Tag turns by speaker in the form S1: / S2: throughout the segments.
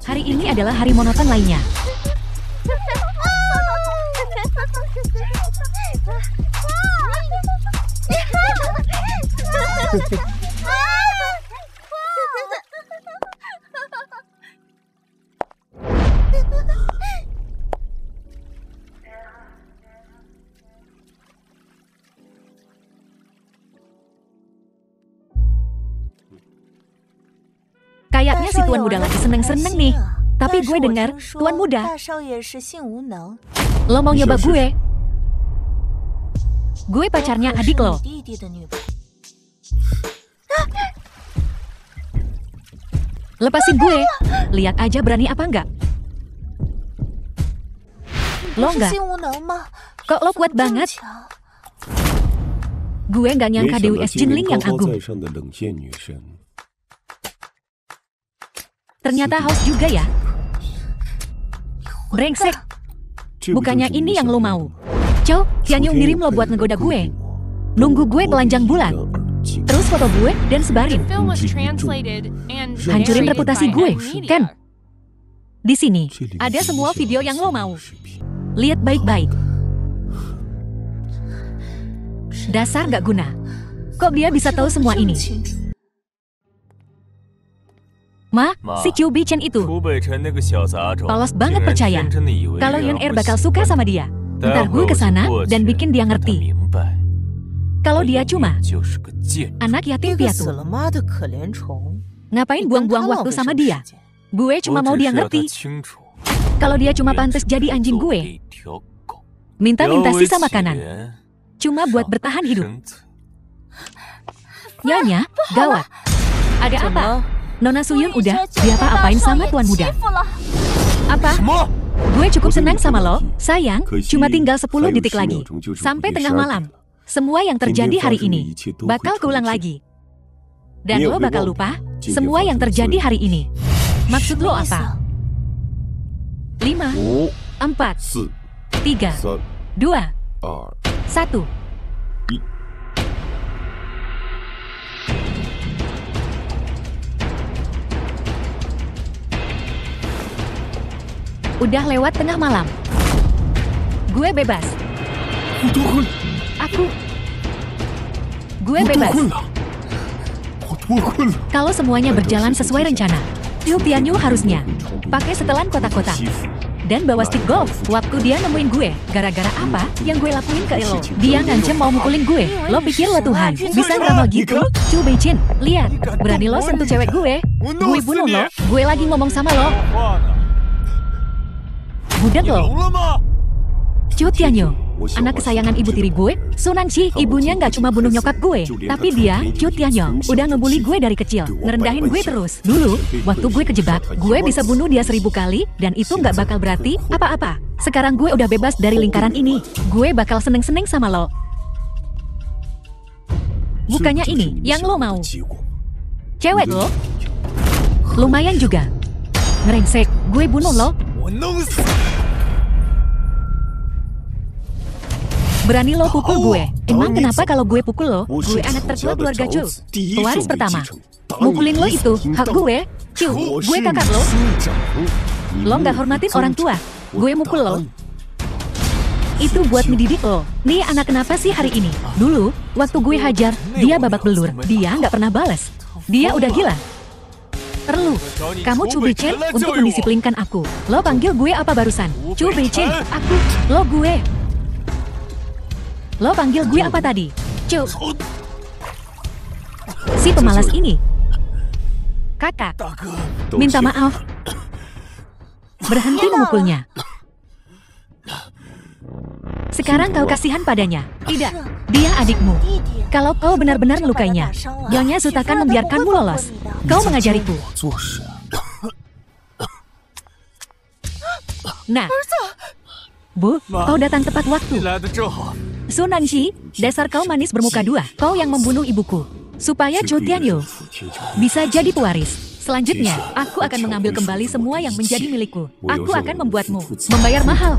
S1: Hari ini adalah hari monoton lainnya. Kayaknya si Tuan Muda lagi seneng-seneng nih. Tapi gue dengar, Tuan Muda, lo mau nyoba gue? Gue pacarnya adik lo. Lepasin gue. Lihat aja berani apa enggak. Lo enggak? Kok lo kuat banget? Gue nggak nyangka Dewi Es Jinling yang agung. Ternyata haus juga ya. Brengsek. Bukannya ini yang lo mau. Chow, Tianyu ngirim lo buat ngegoda gue. Nunggu gue telanjang bulat. Terus foto gue dan sebarin. Hancurin reputasi gue, kan? Di sini ada semua video yang lo mau. Lihat baik-baik. Dasar gak guna. Kok dia bisa tahu semua ini? Ma, si Chu Beichen itu polos banget percaya kalau Yun Er bakal suka sama dia. Ntar gue kesana dan bikin dia ngerti kalau dia cuma anak yatim piatu. Ngapain buang-buang waktu sama dia? Gue cuma mau dia ngerti kalau dia cuma pantas jadi anjing gue. Minta-minta sisa makanan cuma buat bertahan hidup. Nyonya, gawat. Ada apa? Nona Suyun udah diapa-apain sama Tuan Muda. Apa? Gue cukup senang sama lo, sayang. Cuma tinggal 10 detik lagi sampai tengah malam. Semua yang terjadi hari ini bakal keulang lagi. Dan lo bakal lupa semua yang terjadi hari ini. Maksud lo apa? 5, 4, 3, 2, 1. Udah lewat tengah malam. Gue bebas. Gue bebas. Kalau semuanya berjalan sesuai rencana, Liu Tianyu harusnya pakai setelan kotak-kotak dan bawa stick golf. Waktu dia nemuin gue, gara-gara apa yang gue lakuin ke lo? Dia ngancem mau mukulin gue. Lo pikir lo Tuhan bisa ngeramal gitu? Chu Beichen, lihat, berani lo sentuh cewek gue? Gue bunuh lo. Gue lagi ngomong sama lo. Budak lo. Chu Tianyu, anak kesayangan ibu tiri gue, Sunanshi, ibunya nggak cuma bunuh nyokap gue, tapi dia, Chu Tianyu, udah ngebully gue dari kecil, ngerendahin gue terus. Dulu, waktu gue kejebak, gue bisa bunuh dia 1000 kali, dan itu nggak bakal berarti apa-apa. Sekarang gue udah bebas dari lingkaran ini, gue bakal seneng-seneng sama lo. Bukannya ini yang lo mau. Cewek lo? Lumayan juga. Ngerengsek, gue bunuh lo. Berani lo pukul gue. Emang kenapa kalau gue pukul lo? Gue anak tertua keluarga Chu, pewaris pertama. Mukulin lo itu hak gue. Chu, gue kakak lo. Lo nggak hormatin orang tua. Gue mukul lo. Itu buat mendidik lo. Nih anak kenapa sih hari ini? Dulu, waktu gue hajar, dia babak belur. Dia nggak pernah balas. Dia udah gila. Perlu. Kamu Chu Beichen untuk mendisiplinkan aku. Lo panggil gue apa barusan? Chu Beichen, aku. Lo gue. Lo panggil gue apa tadi? Chu. Si pemalas ini. Kakak. Minta maaf. Berhenti memukulnya. Sekarang kau kasihan padanya. Tidak, dia adikmu. Kalau kau benar-benar melukainya, Nyonya Sutakan membiarkanmu lolos. Kau mengajariku. Nah, Bu, kau datang tepat waktu. Sunanshi, dasar kau manis bermuka dua. Kau yang membunuh ibuku, supaya Chu Tianyu bisa jadi pewaris. Selanjutnya, aku akan mengambil kembali semua yang menjadi milikku. Aku akan membuatmu membayar mahal.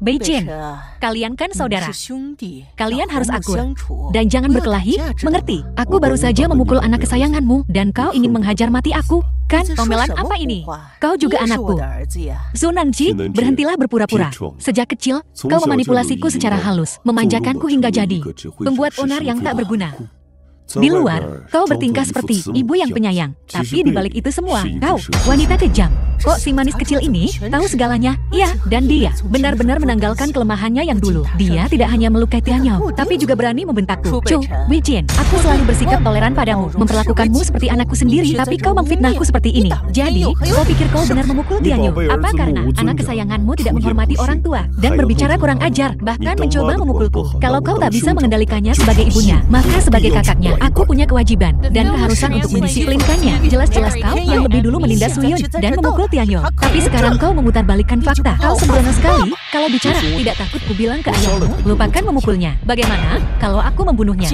S1: Beijing, kalian kan saudara. Kalian harus akur. Dan jangan berkelahi, mengerti? Aku baru saja memukul anak kesayanganmu, dan kau ingin menghajar mati aku. Kan, omelan apa ini? Kau juga anakku. Su Nanji, berhentilah berpura-pura. Sejak kecil, kau memanipulasiku secara halus, memanjakanku hingga jadi pembuat onar yang tak berguna. Di luar, kau bertingkah seperti ibu yang penyayang. Tapi di balik itu semua, kau wanita kejam. Kok si manis kecil ini tahu segalanya? Iya, dan dia benar-benar menanggalkan kelemahannya yang dulu. Dia tidak hanya melukai Tianyao, tapi juga berani membentakku. Chu Beijing, aku selalu bersikap toleran padamu, memperlakukanmu seperti anakku sendiri, tapi kau memfitnahku seperti ini. Jadi, kau pikir kau benar memukul Tianyao? Apa karena anak kesayanganmu tidak menghormati orang tua dan berbicara kurang ajar, bahkan mencoba memukulku? Kalau kau tak bisa mengendalikannya sebagai ibunya, maka sebagai kakaknya, aku punya kewajiban dan keharusan untuk mendisiplinkannya. Jelas-jelas kau yang lebih dulu menindas Suyun dan memukul Tianyao. Tapi sekarang kau memutarbalikkan fakta. Kau sembrono sekali. Kalau bicara, tidak takut ku bilang ke ayahmu, lupakan memukulnya. Bagaimana kalau aku membunuhnya?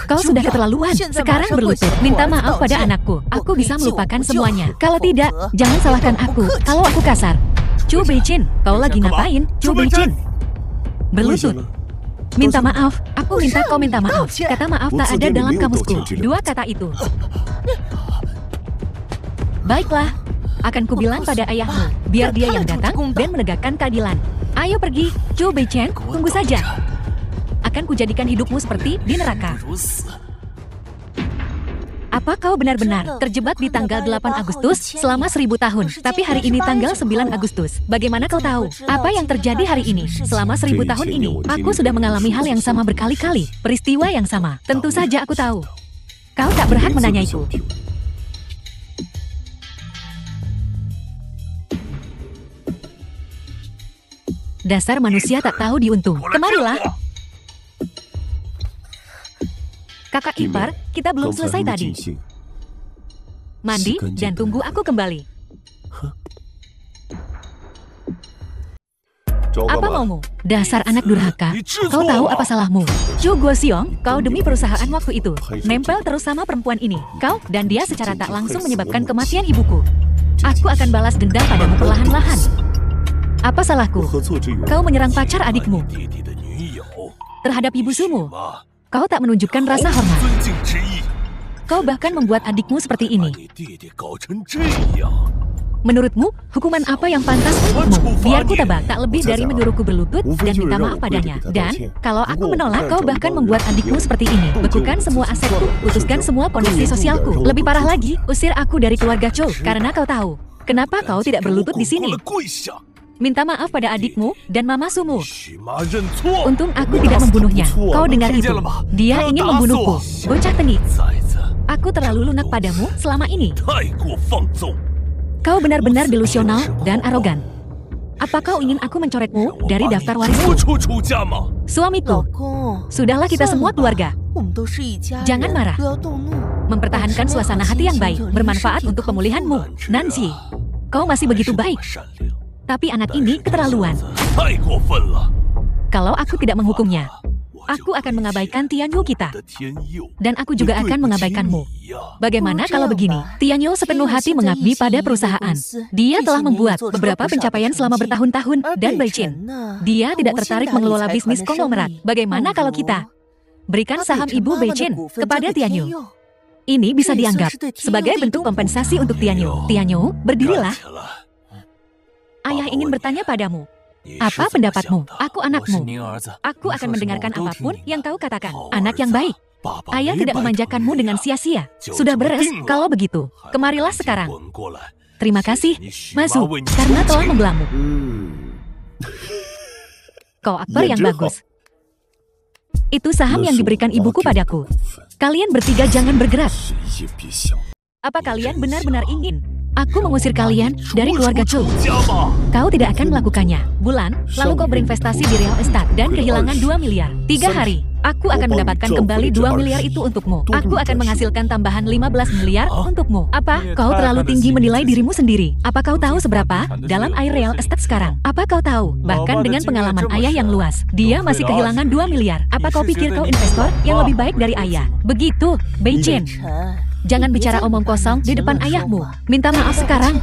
S1: Kau sudah keterlaluan. Sekarang berlutut, minta maaf pada anakku. Aku bisa melupakan semuanya. Kalau tidak, jangan salahkan aku kalau aku kasar. Chu Beijing, kau lagi ngapain? Chu Beijing, berlutut. Minta maaf, aku minta kau minta maaf. Kata maaf tak ada dalam kamusku. Dua kata itu. Baiklah, akan kubilang pada ayahmu, biar dia yang datang dan menegakkan keadilan. Ayo pergi, Chu Beijing, tunggu saja. Akan kujadikan hidupmu seperti di neraka. Apa kau benar-benar terjebak di tanggal 8 Agustus selama 1000 tahun, tapi hari ini tanggal 9 Agustus? Bagaimana kau tahu apa yang terjadi hari ini? Selama 1000 tahun ini, aku sudah mengalami hal yang sama berkali-kali, peristiwa yang sama. Tentu saja aku tahu. Kau tak berhak menanyaiku. Dasar manusia tak tahu diuntung. Kemarilah. Kakak ipar, kita belum selesai tadi. Mandi dan tunggu aku kembali. Apa maumu? Dasar anak durhaka. Kau tahu apa salahmu? Chu Guoxiong, kau demi perusahaan waktu itu nempel terus sama perempuan ini. Kau dan dia secara tak langsung menyebabkan kematian ibuku. Aku akan balas dendam padamu perlahan-lahan. Apa salahku? Kau menyerang pacar adikmu. Terhadap ibu sumu, kau tak menunjukkan rasa hormat. Kau bahkan membuat adikmu seperti ini. Menurutmu, hukuman apa yang pantas untukmu? Biar ku tebak, tak lebih dari menyuruhku berlutut dan minta maaf padanya. Dan, kalau aku menolak, kau bahkan membuat adikmu seperti ini. Bekukan semua asetku, putuskan semua kondisi sosialku. Lebih parah lagi, usir aku dari keluarga Chou, karena kau tahu. Kenapa kau tidak berlutut di sini? Minta maaf pada adikmu dan mama sumu. Untung aku tidak membunuhnya. Kau dengar itu? Dia ingin membunuhku. Bocah tengik. Aku terlalu lunak padamu selama ini. Kau benar-benar delusional dan arogan. Apa kau ingin aku mencoretmu dari daftar warisku? Suamiku, sudahlah kita semua keluarga. Jangan marah. Mempertahankan suasana hati yang baik bermanfaat untuk pemulihanmu. Nancy, kau masih begitu baik. Tapi anak ini keterlaluan. Kalau aku tidak menghukumnya, aku akan mengabaikan Tianyao kita. Dan aku juga akan mengabaikanmu. Bagaimana kalau begini? Tianyao sepenuh hati mengabdi pada perusahaan. Dia telah membuat beberapa pencapaian selama bertahun-tahun. Dan Beijing, dia tidak tertarik mengelola bisnis konglomerat. Bagaimana kalau kita berikan saham ibu Beijing kepada Tianyao? Ini bisa dianggap sebagai bentuk kompensasi untuk Tianyao. Tianyao, berdirilah. Ayah ingin bertanya padamu. Apa pendapatmu? Aku anakmu. Aku akan mendengarkan apapun yang kau katakan. Anak yang baik. Ayah tidak memanjakanmu dengan sia-sia. Sudah beres, kalau begitu. Kemarilah sekarang. Terima kasih, Masuk, karena telah membelamu. Kau aktor yang bagus. Itu saham yang diberikan ibuku padaku. Kalian bertiga jangan bergerak. Apa kalian benar-benar ingin aku mengusir kalian dari keluarga Chou? Kau tidak akan melakukannya. Bulan, lalu kau berinvestasi di real estate dan kehilangan 2 miliar. 3 hari, aku akan mendapatkan kembali 2 miliar itu untukmu. Aku akan menghasilkan tambahan 15 miliar untukmu. Apa? Kau terlalu tinggi menilai dirimu sendiri. Apa kau tahu seberapa dalam air real estate sekarang? Apa kau tahu? Bahkan dengan pengalaman ayah yang luas, dia masih kehilangan 2 miliar. Apa kau pikir kau investor yang lebih baik dari ayah? Begitu, Beijing. Jangan bicara omong kosong di depan ayahmu. Minta maaf sekarang.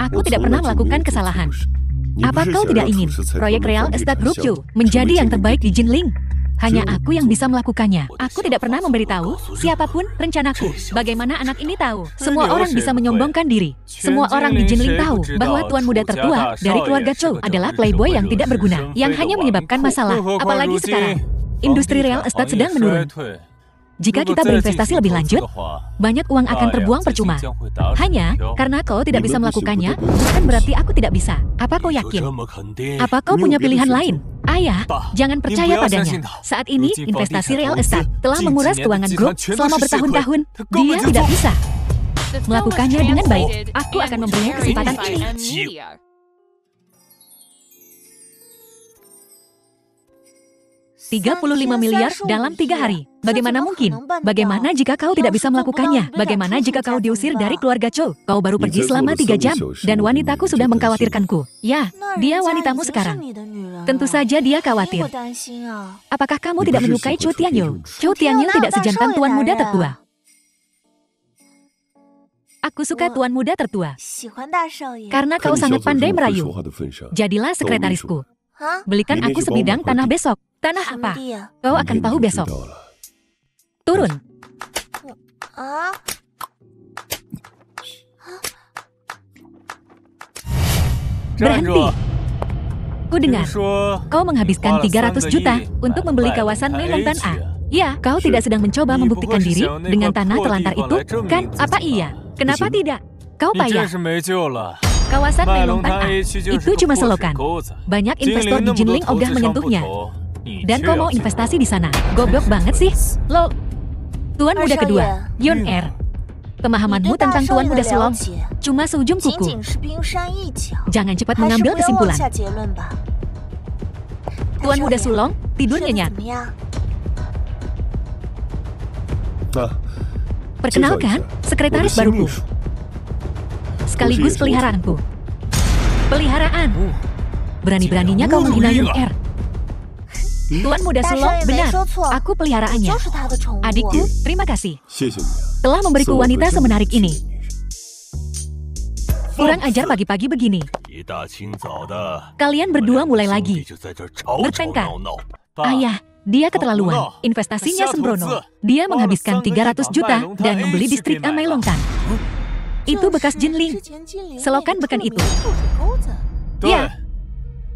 S1: Aku tidak pernah melakukan kesalahan. Apa kau tidak ingin proyek Real Estate Group Chu menjadi yang terbaik di Jinling? Hanya aku yang bisa melakukannya. Aku tidak pernah memberitahu siapapun rencanaku. Bagaimana anak ini tahu? Semua orang bisa menyombongkan diri. Semua orang di Jinling tahu bahwa tuan muda tertua dari keluarga Chou adalah playboy yang tidak berguna, yang hanya menyebabkan masalah. Apalagi sekarang, industri real estate sedang menurun. Jika kita berinvestasi lebih lanjut, banyak uang akan terbuang percuma. Hanya karena kau tidak bisa melakukannya, bukan berarti aku tidak bisa. Apa kau yakin? Apa kau punya pilihan lain? Ayah, jangan percaya padanya. Saat ini, investasi real estate telah menguras keuangan grup selama bertahun-tahun. Dia tidak bisa melakukannya dengan baik. Aku akan memberinya kesempatan ini. 35 miliar dalam 3 hari. Bagaimana mungkin? Bagaimana jika kau tidak bisa melakukannya? Bagaimana jika kau diusir dari keluarga Chou? Kau baru pergi selama 3 jam, dan wanitaku sudah mengkhawatirkanku. Ya, dia wanitamu sekarang. Tentu saja dia khawatir. Apakah kamu tidak menyukai Chou Tianyou? Chou Tianyou tidak sejantan tuan muda tertua. Aku suka tuan muda tertua. Karena kau sangat pandai merayu. Jadilah sekretarisku. Belikan aku sebidang tanah besok. Tanah apa? Kau akan tahu besok. Turun. Berhenti. Ku dengar, kau menghabiskan 300 juta untuk membeli kawasan Melongtan A. Ya, kau tidak sedang mencoba membuktikan diri dengan tanah terlantar itu, kan? Apa iya? Kenapa tidak? Kau payah. Kawasan Melongtan A itu cuma selokan. Banyak investor di Jinling ogah menyentuhnya. Dan kau mau investasi di sana? Goblok banget sih. Lo, tuan muda kedua, Yun Er. Pemahamanmu tentang tuan muda Sulong cuma seujung kuku. Jangan cepat mengambil kesimpulan. Tuan muda Sulong tidur nyenyak. Perkenalkan, sekretaris baruku. Sekaligus peliharaanku. Peliharaan. Berani-beraninya kau menghina Yun Er. Tuan muda Sulong, benar. Aku peliharaannya. Adikku, terima kasih. Telah memberiku wanita semenarik ini. Kurang ajar pagi-pagi begini. Kalian berdua mulai lagi bertengkar. Ayah, dia keterlaluan. Investasinya sembrono. Dia menghabiskan 300 juta dan membeli distrik Amai Longtan. Itu bekas Jinling. Selokan bekan itu. Ya.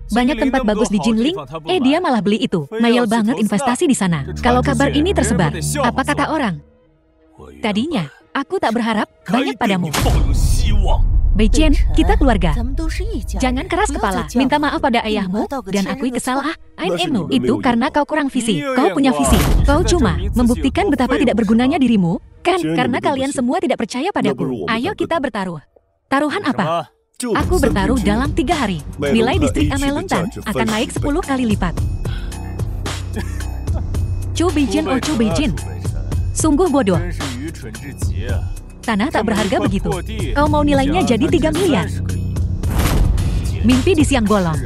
S1: Banyak tempat bagus di Jinling, dia malah beli itu. Mayal banget investasi di sana. Kalau kabar ini tersebar, apa kata orang? Tadinya, aku tak berharap banyak padamu. Beijian, kita keluarga. Jangan keras kepala, minta maaf pada ayahmu, dan akui kesalahan ayahmu. Itu karena kau kurang visi. Kau punya visi. Kau cuma membuktikan betapa tidak bergunanya dirimu, kan? Karena kalian semua tidak percaya padaku. Ayo kita bertaruh. Taruhan apa? Aku bertaruh dalam 3 hari. Nilai distrik Amai Longtan akan naik 10 kali lipat. Chu Beijin, oh Chu Beijin. Sungguh bodoh. Tanah tak berharga begitu. Kau mau nilainya jadi 3 miliar. Mimpi di siang bolong.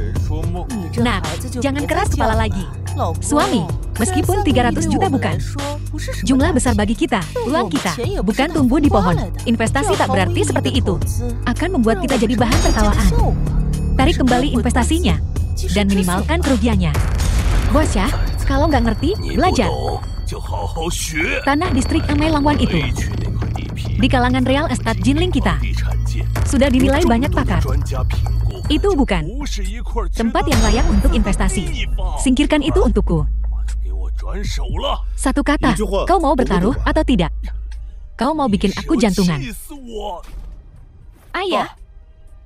S1: Nah, jangan keras kepala lagi. Suami, meskipun 300 juta bukan jumlah besar bagi kita, uang kita bukan tumbuh di pohon. Investasi tak berarti seperti itu. Akan membuat kita jadi bahan tertawaan. Tarik kembali investasinya dan minimalkan kerugiannya. Bos ya, kalau nggak ngerti, belajar. Tanah distrik Amai Langwan itu di kalangan real estate Jinling kita sudah dinilai banyak pakar. Itu bukan tempat yang layak untuk investasi. Singkirkan itu untukku. Satu kata, kau mau bertaruh atau tidak? Kau mau bikin aku jantungan? Ayah,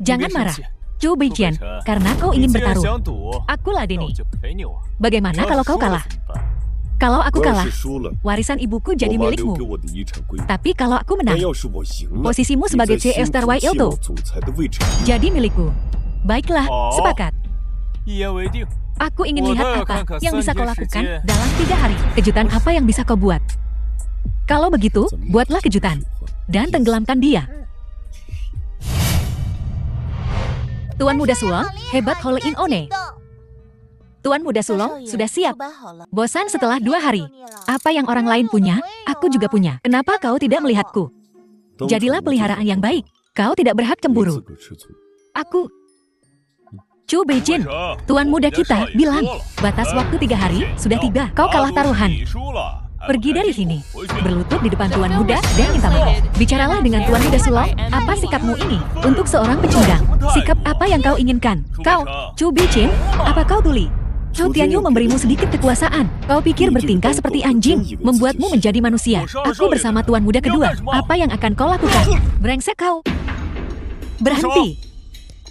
S1: jangan marah. Chu Beijian, karena kau ingin bertaruh. Aku ladeni. Bagaimana kalau kau kalah? Kalau aku kalah, warisan ibuku jadi milikmu. Tapi kalau aku menang, posisimu sebagai CEO Star Waielto jadi milikku. Baiklah, sepakat. Aku ingin lihat apa yang bisa kau lakukan dalam 3 hari. Kejutan apa yang bisa kau buat? Kalau begitu, buatlah kejutan. Dan tenggelamkan dia. Tuan muda Sulong, hebat Hole in One. Tuan muda Sulong sudah siap. Bosan setelah 2 hari. Apa yang orang lain punya, aku juga punya. Kenapa kau tidak melihatku? Jadilah peliharaan yang baik. Kau tidak berhak cemburu. Aku Chu Beijing, tuan muda kita bilang, batas waktu 3 hari sudah tiba. Kau kalah taruhan. Pergi dari sini, berlutut di depan tuan muda dan minta maaf. Bicaralah dengan tuan muda sulung, apa sikapmu ini untuk seorang pecundang? Sikap apa yang kau inginkan? Kau, Chu Beijing, apa kau tuli? Zhou Tianyu memberimu sedikit kekuasaan. Kau pikir bertingkah seperti anjing, membuatmu menjadi manusia. Aku bersama tuan muda kedua. Apa yang akan kau lakukan? Brengsek kau. Berhenti.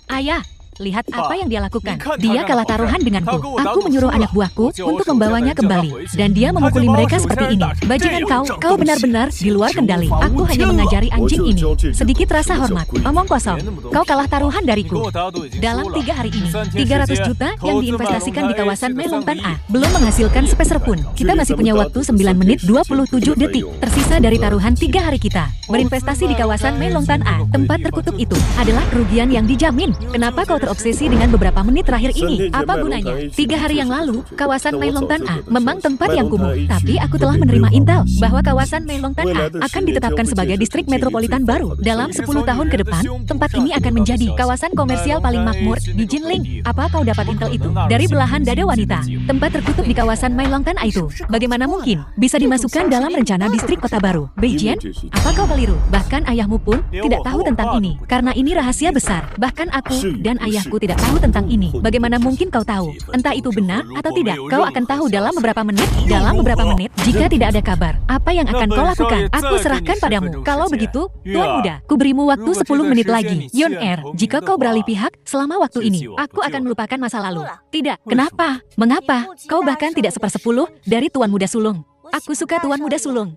S1: Ayah. Lihat apa yang dia lakukan. Dia kalah taruhan denganku. Aku menyuruh anak buahku untuk membawanya kembali. Dan dia memukuli mereka seperti ini. Bajingan kau benar-benar di luar kendali. Aku hanya mengajari anjing ini sedikit rasa hormat. Omong kosong. Kau kalah taruhan dariku. Dalam 3 hari ini, 300 juta yang diinvestasikan di kawasan Melongtan A belum menghasilkan sepeser pun. Kita masih punya waktu 9 menit 27 detik. Tersisa dari taruhan 3 hari kita. Berinvestasi di kawasan Melongtan A, tempat terkutuk itu, adalah kerugian yang dijamin. Kenapa kau terobsesi dengan beberapa menit terakhir ini? Apa gunanya? 3 hari yang lalu, kawasan Melongtan A memang tempat yang kumuh. Tapi aku telah menerima intel bahwa kawasan Melongtan A akan ditetapkan sebagai distrik metropolitan baru. Dalam 10 tahun ke depan, tempat ini akan menjadi kawasan komersial paling makmur di Jinling. Apa kau dapat intel itu? Dari belahan dada wanita. Tempat terkutuk di kawasan Melongtan A itu, bagaimana mungkin bisa dimasukkan dalam rencana distrik kota baru? Beijing, apa kau keliru? Bahkan ayahmu pun tidak tahu tentang ini. Karena ini rahasia besar. Bahkan aku dan ayahku tidak tahu tentang ini. Bagaimana mungkin kau tahu? Entah itu benar atau tidak. Kau akan tahu dalam beberapa menit. Dalam beberapa menit, jika tidak ada kabar, apa yang akan kau lakukan? Aku serahkan padamu. Kalau begitu, tuan muda, ku berimu waktu 10 menit lagi. Yun Er, jika kau beralih pihak selama waktu ini, aku akan melupakan masa lalu. Tidak. Kenapa? Mengapa? Kau bahkan tidak 1/10 dari tuan muda sulung. Aku suka tuan muda sulung.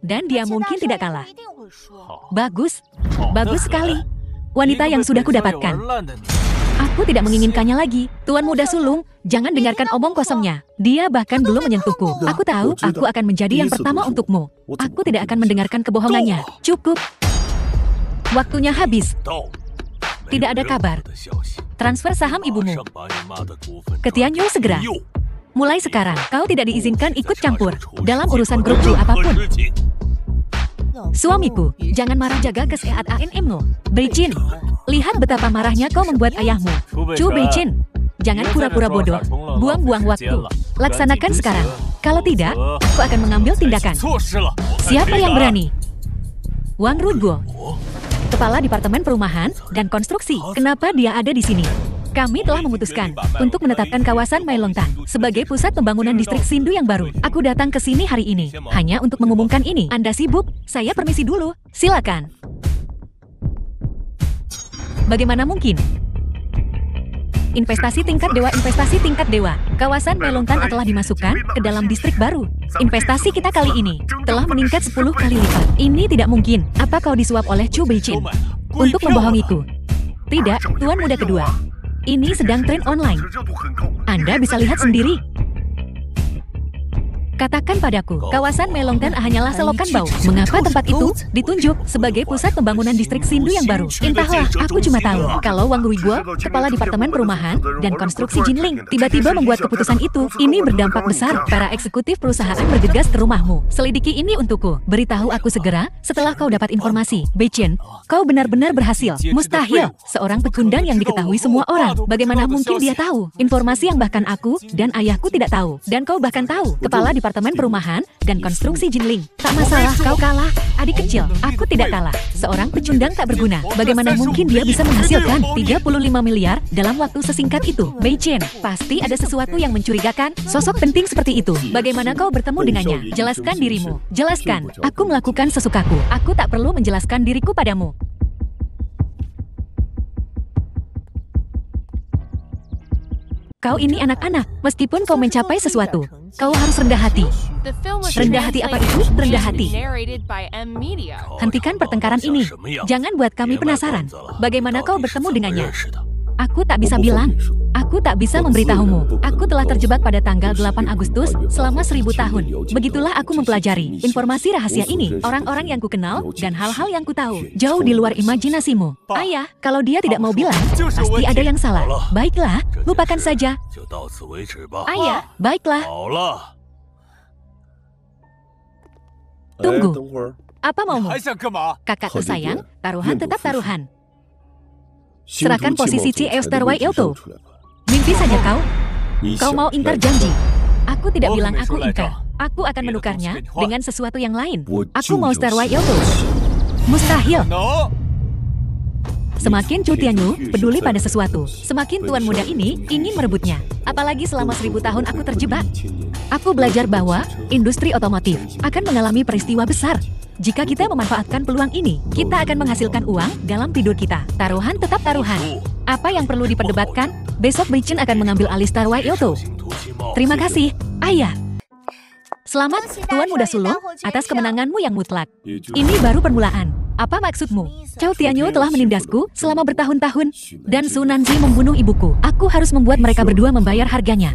S1: Dan dia mungkin tidak kalah. Bagus. Bagus sekali. Wanita yang sudah kudapatkan. Aku tidak menginginkannya lagi. Tuan muda sulung, jangan dengarkan omong kosongnya. Dia bahkan belum menyentuhku. Aku tahu aku akan menjadi yang pertama untukmu. Aku tidak akan mendengarkan kebohongannya. Cukup. Waktunya habis. Tidak ada kabar. Transfer saham ibumu ke Tianyu segera. Mulai sekarang, kau tidak diizinkan ikut campur dalam urusan grup Chu apapun. Suamiku, jangan marah, jaga kesehatan-mu. Beijing, lihat betapa marahnya kau membuat ayahmu. Chu Beijing, jangan pura-pura bodoh. Buang-buang waktu. Laksanakan sekarang. Kalau tidak, aku akan mengambil tindakan. Siapa yang berani? Wang Ruguo, Kepala Departemen Perumahan dan Konstruksi. Kenapa dia ada di sini? Kami telah memutuskan untuk menetapkan kawasan Melongtan sebagai pusat pembangunan distrik Sindu yang baru. Aku datang ke sini hari ini hanya untuk mengumumkan ini. Anda sibuk? Saya permisi dulu. Silakan. Bagaimana mungkin? Investasi tingkat dewa. Kawasan Melongtan telah dimasukkan ke dalam distrik baru. Investasi kita kali ini telah meningkat 10 kali lipat. Ini tidak mungkin. Apa kau disuap oleh Chu Beijing untuk membohongiku? Tidak, tuan muda kedua. Ini sedang tren online. Anda bisa lihat sendiri. Katakan padaku, kawasan Melongtan hanyalah selokan bau. Mengapa tempat itu ditunjuk sebagai pusat pembangunan distrik Sindu yang baru? Entahlah, aku cuma tahu kalau Wang Ruiguo, Kepala Departemen Perumahan dan Konstruksi Jinling, tiba-tiba membuat keputusan itu. Ini berdampak besar. Para eksekutif perusahaan bergegas ke rumahmu. Selidiki ini untukku. Beritahu aku segera setelah kau dapat informasi. Beijing, kau benar-benar berhasil. Mustahil. Seorang pecundang yang diketahui semua orang. Bagaimana mungkin dia tahu informasi yang bahkan aku dan ayahku tidak tahu? Dan kau bahkan tahu, Kepala Departemen Perumahan dan Konstruksi Jinling. Tak masalah, kau kalah. Adik kecil, aku tidak kalah. Seorang pecundang tak berguna. Bagaimana mungkin dia bisa menghasilkan 35 miliar dalam waktu sesingkat itu? Beijing, pasti ada sesuatu yang mencurigakan. Sosok penting seperti itu. Bagaimana kau bertemu dengannya? Jelaskan dirimu. Jelaskan. Aku melakukan sesukaku. Aku tak perlu menjelaskan diriku padamu. Kau ini anak-anak. Meskipun kau mencapai sesuatu, kau harus rendah hati. Rendah hati apa itu? Rendah hati. Hentikan pertengkaran ini. Jangan buat kami penasaran. Bagaimana kau bertemu dengannya? Aku tak bisa bilang. Aku tak bisa memberitahumu. Aku telah terjebak pada tanggal 8 Agustus selama 1000 tahun. Begitulah aku mempelajari informasi rahasia ini. Orang-orang yang kukenal dan hal-hal yang kutahu jauh di luar imajinasimu. Ayah, kalau dia tidak mau bilang, pasti ada yang salah. Baiklah, lupakan saja. Ayah, baiklah. Tunggu. Apa maumu? Kakakku sayang, taruhan tetap taruhan. Serahkan posisi Chief Star Wai Elto. Mimpi saja kau. Kau mau ingkar janji. Aku tidak bilang aku ingkar. Aku akan menukarnya dengan sesuatu yang lain. Aku mau Star Wai Elto. Mustahil. Semakin Chu Tianyu peduli pada sesuatu, semakin tuan muda ini ingin merebutnya. Apalagi selama 1000 tahun aku terjebak. Aku belajar bahwa industri otomotif akan mengalami peristiwa besar. Jika kita memanfaatkan peluang ini, kita akan menghasilkan uang dalam tidur kita. Taruhan tetap taruhan. Apa yang perlu diperdebatkan? Besok Bei Chen akan mengambil alih Star Wai Elto. Terima kasih, Ayah. Selamat, Tuan Muda Sulung, atas kemenanganmu yang mutlak. Ini baru permulaan. Apa maksudmu? Chou Tianyu telah menindasku selama bertahun-tahun, dan Su Nanzi membunuh ibuku. Aku harus membuat mereka berdua membayar harganya.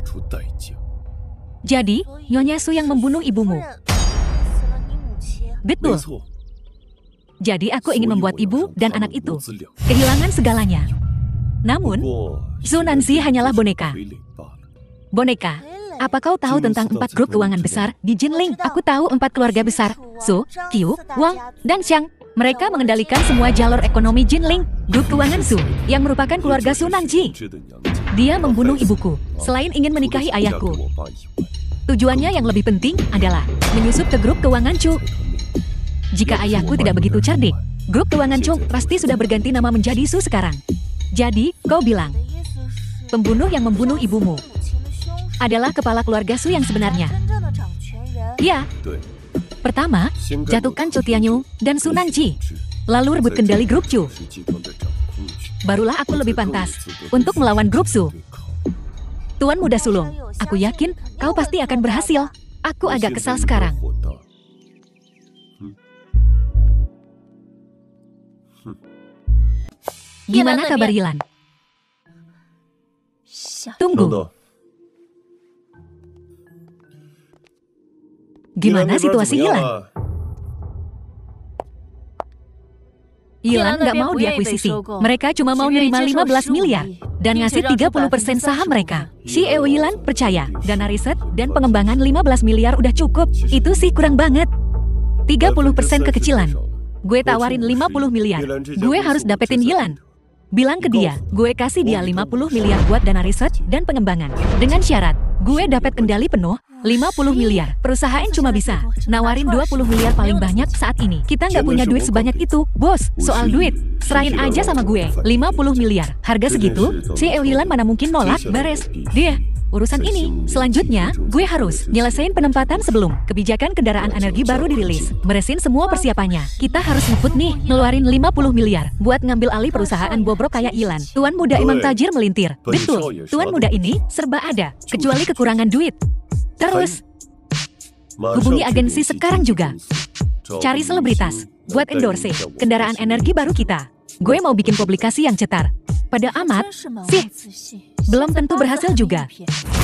S1: Jadi, Nyonya Su yang membunuh ibumu. Betul. Jadi aku ingin membuat ibu dan anak itu kehilangan segalanya. Namun, Su Nanzi hanyalah boneka. Boneka. Apa kau tahu tentang 4 grup keuangan besar di Jinling? Aku tahu 4 keluarga besar, Su, Qiu, Wang, dan Xiang. Mereka mengendalikan semua jalur ekonomi Jinling. Grup keuangan Su, yang merupakan keluarga Su Nanji. Dia membunuh ibuku, selain ingin menikahi ayahku. Tujuannya yang lebih penting adalah menyusup ke grup keuangan Chu. Jika ayahku tidak begitu cerdik, grup keuangan Chu pasti sudah berganti nama menjadi Su sekarang. Jadi, kau bilang, pembunuh yang membunuh ibumu adalah kepala keluarga Su yang sebenarnya. Ya. Pertama, jatuhkan Chu Tianyu dan Su Nanji, lalu rebut kendali grup Chu. Barulah aku lebih pantas untuk melawan grup Su. Tuan Muda Sulung, aku yakin kau pasti akan berhasil. Aku agak kesal sekarang. Gimana kabar Yilan? Tunggu. Gimana situasi Yilan? Yilan nggak mau diakuisisi. Mereka cuma mau nerima 15 miliar dan ngasih 30% saham mereka. CEO Yilan percaya dana riset dan pengembangan 15 miliar udah cukup. Itu sih kurang banget. 30% kekecilan. Gue tawarin 50 miliar. Gue harus dapetin Yilan. Bilang ke dia, gue kasih dia 50 miliar buat dana riset dan pengembangan. Dengan syarat, gue dapat kendali penuh 50 miliar. Perusahaan cuma bisa nawarin 20 miliar paling banyak saat ini. Kita nggak punya duit sebanyak itu, bos. Soal duit, serahin aja sama gue. 50 miliar. Harga segitu, CEO Yilan mana mungkin nolak, beres. Dia. Urusan ini, selanjutnya, gue harus nyelesain penempatan sebelum kebijakan kendaraan energi baru dirilis. Beresin semua persiapannya. Kita harus ngebut nih, ngeluarin 50 miliar buat ngambil alih perusahaan bobrok kayak Yilan. Tuan muda emang tajir melintir. Betul, tuan muda ini serba ada, kecuali kekurangan duit. Terus, hubungi agensi sekarang juga. Cari selebritas, buat endorse kendaraan energi baru kita. Gue mau bikin publikasi yang cetar. Pada amat, sih, belum tentu berhasil juga.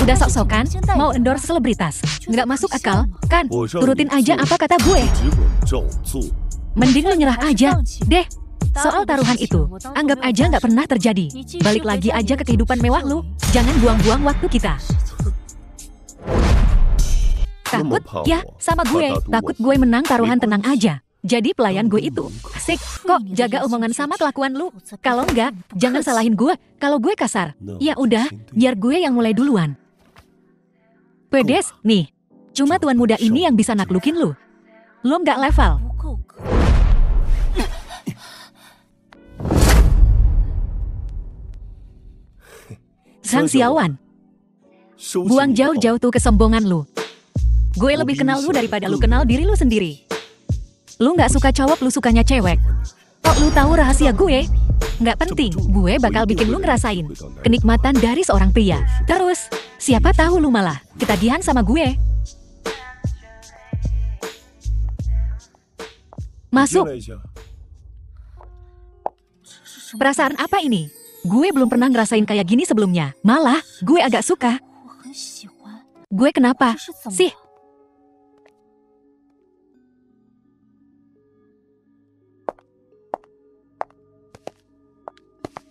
S1: Udah sok-sokan, mau endorse selebritas. Nggak masuk akal, kan? Turutin aja apa kata gue. Mending lu nyerah aja, deh. Soal taruhan itu, anggap aja nggak pernah terjadi. Balik lagi aja ke kehidupan mewah lu. Jangan buang-buang waktu kita. Takut? Ya, sama gue. Takut gue menang taruhan, tenang aja. Jadi pelayan gue itu asik kok, jaga omongan sama kelakuan lu. Kalau enggak, jangan salahin gue. Kalau gue kasar, ya udah, biar gue yang mulai duluan. Pedes, nih. Cuma tuan muda ini yang bisa naklukin lu. Lu nggak level. Zhang Xiaowan, buang jauh-jauh tuh kesombongan lu. Gue lebih kenal lu daripada lu kenal diri lu sendiri. Lu nggak suka cowok, lu sukanya cewek. Kok lu tahu rahasia gue? Nggak penting, gue bakal bikin lu ngerasain kenikmatan dari seorang pria. Terus, siapa tahu lu malah ketagihan sama gue. Masuk. Perasaan apa ini? Gue belum pernah ngerasain kayak gini sebelumnya. Malah, gue agak suka. Gue kenapa sih?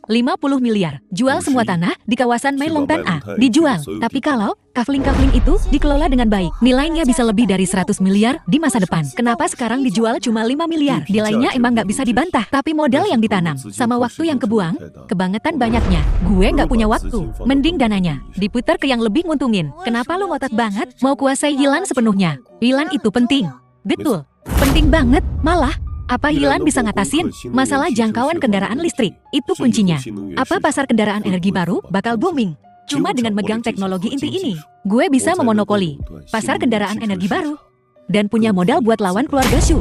S1: 50 miliar. Jual semua tanah di kawasan Meilongtan A. Dijual. Tapi kalau kafling-kafling itu dikelola dengan baik, nilainya bisa lebih dari 100 miliar di masa depan. Kenapa sekarang dijual cuma 5 miliar? Nilainya emang nggak bisa dibantah. Tapi modal yang ditanam sama waktu yang kebuang, kebangetan banyaknya. Gue nggak punya waktu. Mending dananya diputar ke yang lebih nguntungin. Kenapa lu ngotot banget mau kuasai Yilan sepenuhnya? Yilan itu penting. Betul. Penting banget. Malah apa Yilan bisa ngatasin masalah jangkauan kendaraan listrik? Itu kuncinya. Apa pasar kendaraan energi baru bakal booming? Cuma dengan megang teknologi inti ini, gue bisa memonopoli pasar kendaraan energi baru dan punya modal buat lawan keluarga Shu.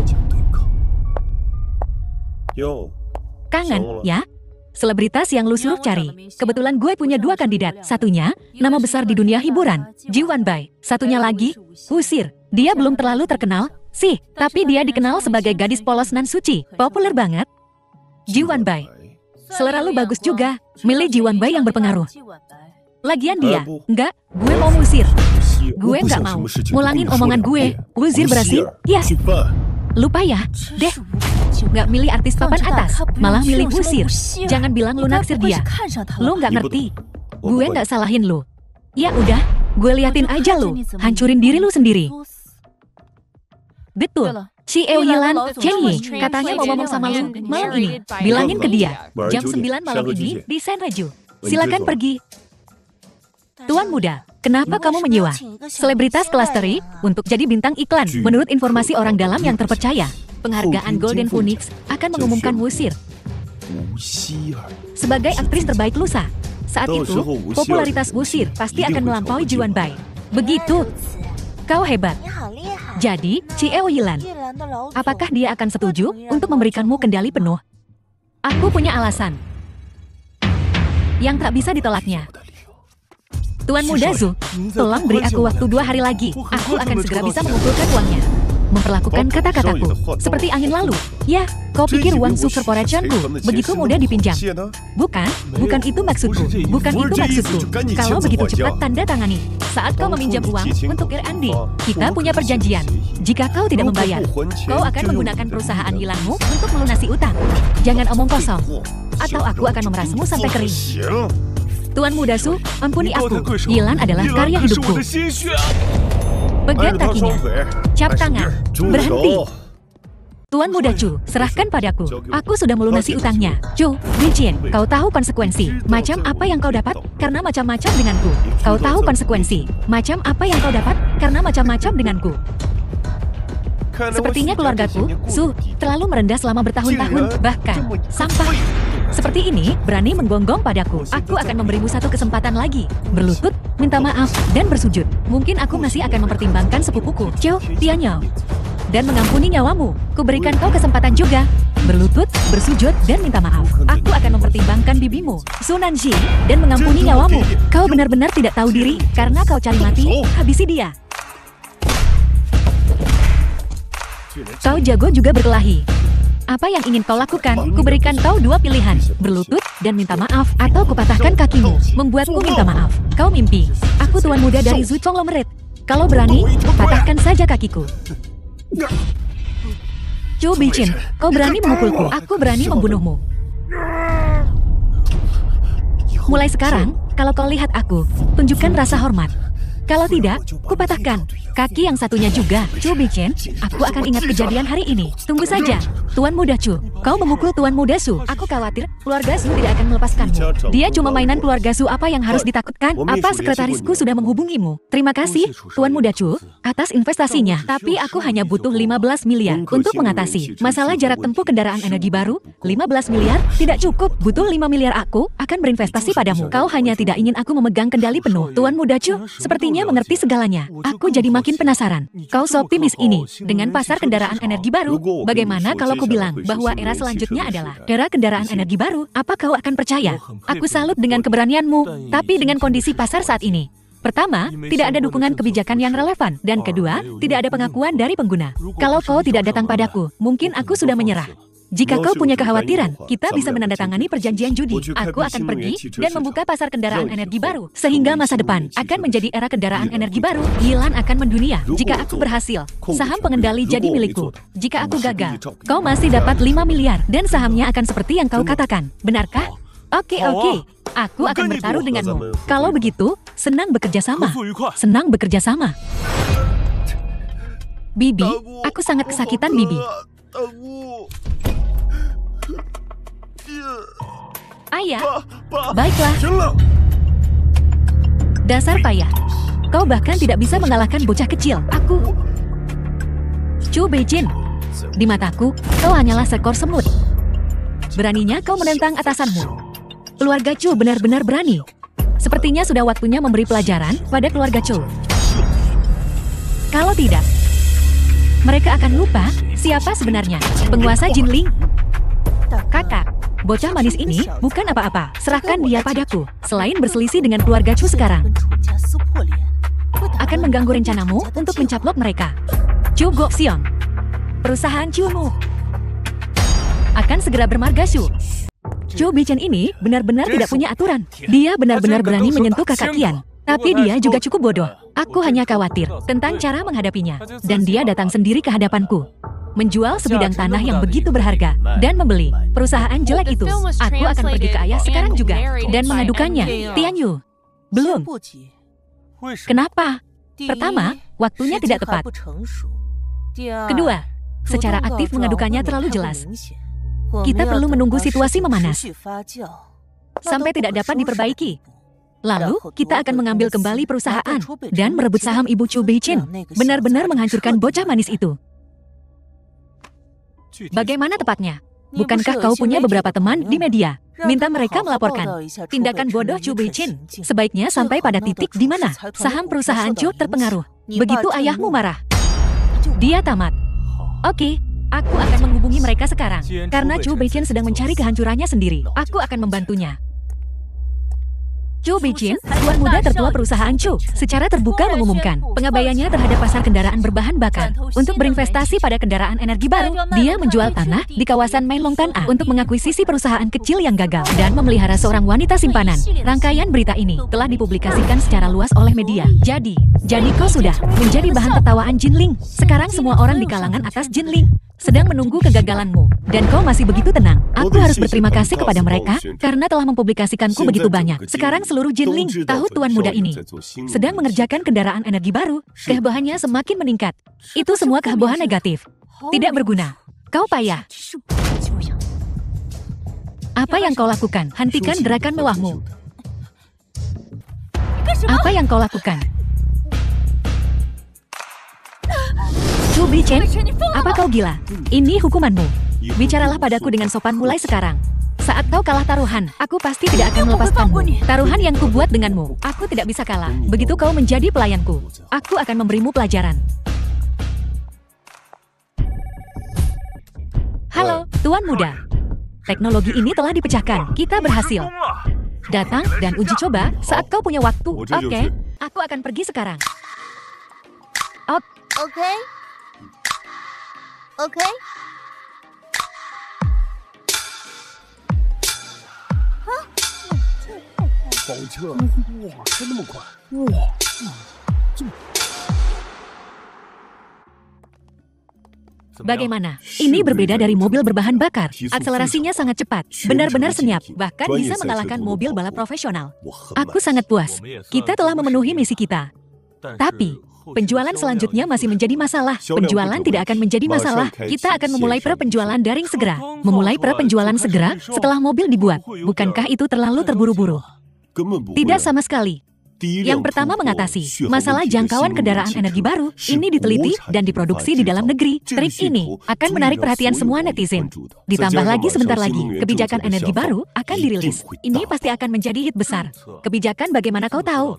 S1: Kangen, ya? Selebritas yang lu suruh cari. Kebetulan gue punya 2 kandidat. Satunya, nama besar di dunia hiburan, Ji Wanbai. Satunya lagi, Usir. Dia belum terlalu terkenal sih, tapi dia dikenal sebagai gadis polos nan suci. Populer banget. Ji Wanbai. Selera lu bagus juga. Milih Ji Wanbai yang berpengaruh. Lagian dia, enggak, gue mau musir. Gue enggak mau ngulangin omongan gue. Usir berhasil? Ya. Lupa ya, deh. Nggak milih artis papan atas, malah milih Usir. Jangan bilang lu naksir dia. Lu nggak ngerti. Gue nggak salahin lu. Ya udah, gue liatin aja lu. Hancurin diri lu sendiri. Betul. Si Yilan, Chen Yi, katanya mau ngomong sama lu malam ini. Bilangin ke dia, jam 9 malam ini di Senraju. Silakan pergi. Tuan muda, kenapa kamu menyewa selebritas kelas teri untuk jadi bintang iklan? Menurut informasi orang dalam yang terpercaya, penghargaan Golden Phoenix akan mengumumkan Usir sebagai aktris terbaik lusa. Saat itu, popularitas Usir pasti akan melampaui Ji Wanbai. Begitu. Kau hebat. Jadi, Cio Yilan, apakah dia akan setuju untuk memberikanmu kendali penuh? Aku punya alasan yang tak bisa ditolaknya. Tuan muda Zhu, tolong beri aku waktu 2 hari lagi. Aku akan segera bisa mengumpulkan uangnya. Memperlakukan kata-kataku seperti angin lalu. Ya, kau pikir uang Zhu Corporation-ku begitu mudah dipinjam? Bukan itu maksudku. Bukan itu maksudku. Kalau begitu cepat tanda tangani. Saat kau meminjam uang untuk R&D, kita punya perjanjian. Jika kau tidak membayar, kau akan menggunakan perusahaan Yilanmu untuk melunasi utang. Jangan omong kosong, atau aku akan memerasmu sampai kering. Tuan muda Su, ampuni aku. Yilan adalah karya hidupku. Pegang kakinya. Cap tangan. Berhenti. Tuan muda Chu, serahkan padaku. Aku sudah melunasi utangnya. Chu, Licin, kau tahu konsekuensi. Macam apa yang kau dapat karena macam-macam denganku. Kau tahu konsekuensi. Macam apa yang kau dapat karena macam-macam denganku. Sepertinya keluargaku, Su, terlalu merendah selama bertahun-tahun. Bahkan, sampai seperti ini, berani menggonggong padaku. Aku akan memberimu 1 kesempatan lagi. Berlutut, minta maaf, dan bersujud. Mungkin aku masih akan mempertimbangkan sepupuku, Qiu Tianyao. Dan mengampuni nyawamu. Kuberikan kau kesempatan juga. Berlutut, bersujud, dan minta maaf. Aku akan mempertimbangkan bibimu, Su Nanxi, dan mengampuni nyawamu. Kau benar-benar tidak tahu diri, karena kau cari mati, habisi dia. Kau jago juga berkelahi. Apa yang ingin kau lakukan? Kuberikan kau 2 pilihan, berlutut dan minta maaf, atau kupatahkan kakimu, membuatku minta maaf. Kau mimpi. Aku tuan muda dari Zhu Conglomerate. Kalau berani, patahkan saja kakiku. Chu Bichin, kau berani memukulku, aku berani membunuhmu. Mulai sekarang, kalau kau lihat aku, tunjukkan rasa hormat. Kalau tidak, kupatahkan kaki yang satunya juga. Chu Bichin, aku akan ingat kejadian hari ini. Tunggu saja, Tuan Muda Chu. Kau memukul Tuan Muda Su. Aku khawatir keluarga Su tidak akan melepaskanmu. Dia cuma mainan keluarga Su. Apa yang harus ditakutkan? Apa sekretarisku sudah menghubungimu? Terima kasih, Tuan Muda Chu, atas investasinya. Tapi aku hanya butuh 15 miliar untuk mengatasi masalah jarak tempuh kendaraan energi baru. 15 miliar tidak cukup. Butuh 5 miliar. Aku akan berinvestasi padamu. Kau hanya tidak ingin aku memegang kendali penuh. Tuan Muda Chu, sepertinya mengerti segalanya. Aku jadi makin penasaran. Kau seoptimis ini dengan pasar kendaraan energi baru? Bagaimana kalau ku bilang bahwa era selanjutnya adalah era kendaraan energi baru? Apa kau akan percaya? Aku salut dengan keberanianmu, tapi dengan kondisi pasar saat ini. Pertama, tidak ada dukungan kebijakan yang relevan. Dan kedua, tidak ada pengakuan dari pengguna. Kalau kau tidak datang padaku, mungkin aku sudah menyerah. Jika kau punya kekhawatiran, kita bisa menandatangani perjanjian judi. Aku akan pergi dan membuka pasar kendaraan energi baru. Sehingga masa depan akan menjadi era kendaraan energi baru. Yilan akan mendunia. Jika aku berhasil, saham pengendali jadi milikku. Jika aku gagal, kau masih dapat 5 miliar. Dan sahamnya akan seperti yang kau katakan. Benarkah? Oke. Aku akan bertaruh denganmu. Kalau begitu, senang bekerja sama. Senang bekerja sama. Bibi, aku sangat kesakitan, Bibi. Ayah, baiklah. Dasar payah. Kau bahkan tidak bisa mengalahkan bocah kecil. Chu Beijin, di mataku, kau hanyalah seekor semut. Beraninya kau menentang atasanmu. Keluarga Chu benar-benar berani. Sepertinya sudah waktunya memberi pelajaran pada keluarga Chu. Kalau tidak, mereka akan lupa siapa sebenarnya penguasa Jinling. Kakak, bocah manis ini bukan apa-apa. Serahkan dia padaku. Selain berselisih dengan keluarga Chu sekarang, akan mengganggu rencanamu untuk mencaplok mereka. Chu Goxiong, perusahaan Chu-mu akan segera bermargasu. Chu Bichen ini benar-benar tidak punya aturan. Dia benar-benar berani menyentuh kakak Qian. Tapi dia juga cukup bodoh. Aku hanya khawatir tentang cara menghadapinya. Dan dia datang sendiri ke hadapanku. Menjual sebidang tanah yang begitu berharga. Dan membeli perusahaan jelek itu. Aku akan pergi ke ayah sekarang juga. Dan mengadukannya. Tian Yu. Belum. Kenapa? Pertama, waktunya tidak tepat. Kedua, secara aktif mengadukannya terlalu jelas. Kita perlu menunggu situasi memanas sampai tidak dapat diperbaiki. Lalu, kita akan mengambil kembali perusahaan dan merebut saham Ibu Chu Beichin. Benar-benar menghancurkan bocah manis itu. Bagaimana tepatnya? Bukankah kau punya beberapa teman di media? Minta mereka melaporkan tindakan bodoh Chu Beichin. Sebaiknya sampai pada titik di mana saham perusahaan Chu terpengaruh. Begitu ayahmu marah, dia tamat. Oke. Aku akan menghubungi mereka sekarang, karena Chu Beichin sedang mencari kehancurannya sendiri. Aku akan membantunya. Chu Beichin, tuan muda tertua perusahaan Chu, secara terbuka mengumumkan pengabaiannya terhadap pasar kendaraan berbahan bakar. Untuk berinvestasi pada kendaraan energi baru, dia menjual tanah di kawasan Meilongtan A untuk mengakuisisi perusahaan kecil yang gagal dan memelihara seorang wanita simpanan. Rangkaian berita ini telah dipublikasikan secara luas oleh media. Jadi kau sudah menjadi bahan tertawaan Jinling. Sekarang semua orang di kalangan atas Jinling sedang menunggu kegagalanmu. Dan kau masih begitu tenang. Aku harus berterima kasih kepada mereka karena telah mempublikasikanku begitu banyak. Sekarang seluruh Jinling tahu tuan muda ini sedang mengerjakan kendaraan energi baru. Kehebohannya semakin meningkat. Itu semua kehebohan negatif. Tidak berguna. Kau payah. Apa yang kau lakukan? Hentikan gerakan mewahmu. Apa yang kau lakukan? Chu Bichen, apa kau gila? Ini hukumanmu. Bicaralah padaku dengan sopan mulai sekarang. Saat kau kalah taruhan, aku pasti tidak akan melepaskanmu. Taruhan yang kubuat denganmu, aku tidak bisa kalah. Begitu kau menjadi pelayanku, aku akan memberimu pelajaran. Halo, tuan muda. Teknologi ini telah dipecahkan. Kita berhasil. Datang dan uji coba saat kau punya waktu. Oke, aku akan pergi sekarang.
S2: Oke.
S3: 跑车，哇，开那么快，哇，这么。
S1: Bagaimana? Ini berbeda dari mobil berbahan bakar. Akselerasinya sangat cepat, benar-benar senyap, bahkan bisa mengalahkan mobil balap profesional. Aku sangat puas. Kita telah memenuhi misi kita. Tapi, penjualan selanjutnya masih menjadi masalah. Penjualan tidak akan menjadi masalah. Kita akan memulai pra-penjualan daring segera. Memulai pra-penjualan segera setelah mobil dibuat. Bukankah itu terlalu terburu-buru? Tidak sama sekali. Yang pertama mengatasi masalah jangkauan kendaraan energi baru. Ini diteliti dan diproduksi di dalam negeri. Trik ini akan menarik perhatian semua netizen. Ditambah lagi sebentar lagi, kebijakan energi baru akan dirilis. Ini pasti akan menjadi hit besar. Kebijakan bagaimana kau tahu?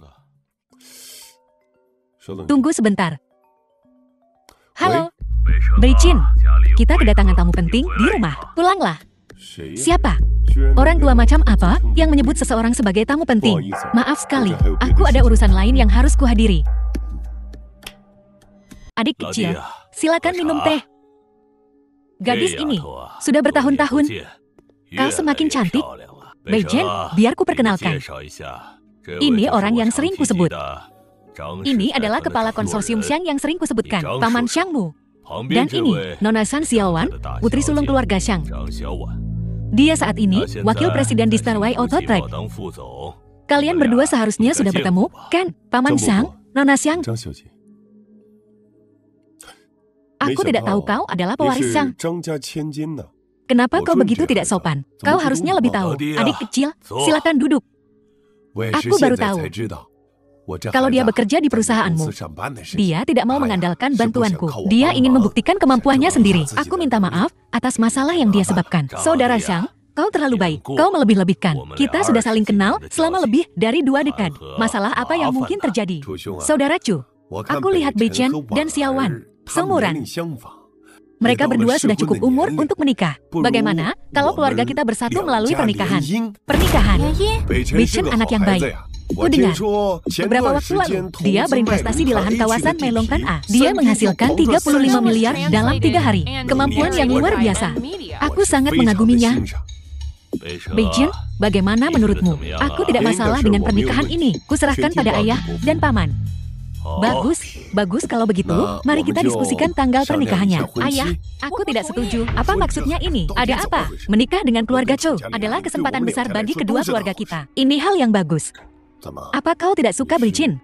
S1: Tunggu sebentar. Halo, Beichin. Kita kedatangan tamu penting di rumah. Pulanglah. Siapa? Orang tua macam apa yang menyebut seseorang sebagai tamu penting? Maaf sekali, aku ada urusan lain yang harus kuhadiri. Adik kecil, silakan minum teh. Gadis ini sudah bertahun-tahun. Kau semakin cantik. Beijing, biar ku perkenalkan. Ini orang yang sering kusebut. Ini adalah kepala konsorsium Xiang yang sering kusebutkan, Paman Xiangmu. Dan ini, Nona San Xiaowan, putri sulung keluarga Xiang. Dia saat ini wakil presiden di Starway Autotrack. Kalian berdua seharusnya sudah bertemu, kan? Paman Xiang, Nona Xiang. Aku tidak tahu kau adalah pewaris Xiang. Kenapa kau begitu tidak sopan? Kau harusnya lebih tahu. Adik kecil, silakan duduk. Aku baru tahu. Kalau dia bekerja di perusahaanmu, dia tidak mau mengandalkan bantuanku. Dia ingin membuktikan kemampuannya sendiri. Aku minta maaf atas masalah yang dia sebabkan. Saudara Xiang, kau terlalu baik. Kau melebih-lebihkan. Kita sudah saling kenal selama lebih dari 2 dekad. Masalah apa yang mungkin terjadi? Saudara Chu, aku lihat Bei Chen dan Xiaowan seumuran. Mereka berdua sudah cukup umur untuk menikah. Bagaimana kalau keluarga kita bersatu melalui pernikahan? Pernikahan. Bei Chen anak yang baik. Ku dengar, beberapa waktu lalu, dia berinvestasi di lahan kawasan Melongkan A. Dia menghasilkan 35 miliar dalam 3 hari. Kemampuan yang luar biasa. Aku sangat mengaguminya. Bei Chen, bagaimana menurutmu? Aku tidak masalah dengan pernikahan ini. Kuserahkan pada ayah dan paman. Bagus kalau begitu, mari kita diskusikan tanggal pernikahannya. Ayah, aku tidak setuju. Apa maksudnya ini? Ada apa? Menikah dengan keluarga Chou adalah kesempatan besar bagi kedua keluarga kita. Ini hal yang bagus. Apa kau tidak suka Bei Chen?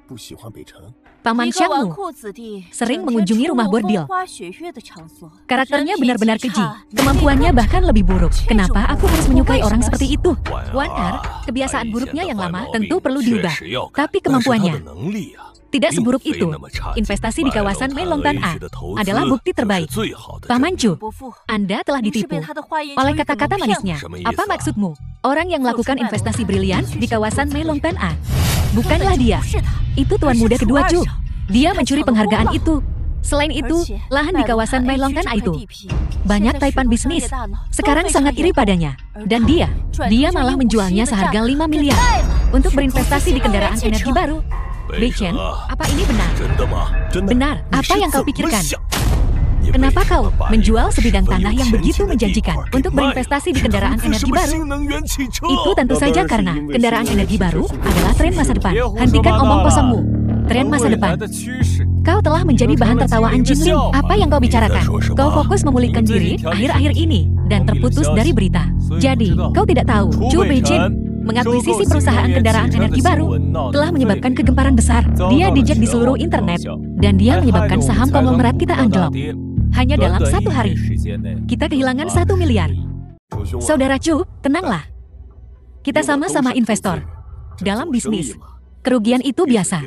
S1: Paman Xiangmu sering mengunjungi rumah bordil. Karakternya benar-benar keji. Kemampuannya bahkan lebih buruk. Kenapa aku harus menyukai orang seperti itu? Wan Er, kebiasaan buruknya yang lama tentu perlu diubah. Tapi kemampuannya tidak seburuk itu. Investasi di kawasan Melongkan A adalah bukti terbaik. Paman Chu, Anda telah ditipu oleh kata-kata manisnya. Apa maksudmu? Orang yang melakukan investasi brilian di kawasan Melongkan A bukanlah dia. Itu tuan muda kedua Chu. Dia mencuri penghargaan itu. Selain itu, lahan di kawasan Melongkan A itu banyak taipan bisnis. Sekarang sangat iri padanya. Dan dia malah menjualnya seharga 5 miliar untuk berinvestasi di kendaraan energi baru. Bei Chen, apa ini benar? Benar, apa yang kau pikirkan? Kenapa kau menjual sebidang tanah yang begitu menjanjikan untuk berinvestasi di kendaraan energi baru? Itu tentu saja karena kendaraan energi baru adalah tren masa depan. Hentikan omong kosongmu. Tren masa depan. Kau telah menjadi bahan tertawaan Jin Ling. Apa yang kau bicarakan? Kau fokus memulihkan diri akhir-akhir ini dan terputus dari berita. Jadi, kau tidak tahu, Chu Bei Chen mengakuisisi perusahaan kendaraan energi baru telah menyebabkan kegemparan besar. Dia dijak di seluruh internet dan dia menyebabkan saham konglomerat kita anjlok. Hanya dalam 1 hari, kita kehilangan 1 miliar. Saudara Chu, tenanglah. Kita sama-sama investor dalam bisnis. Kerugian itu biasa.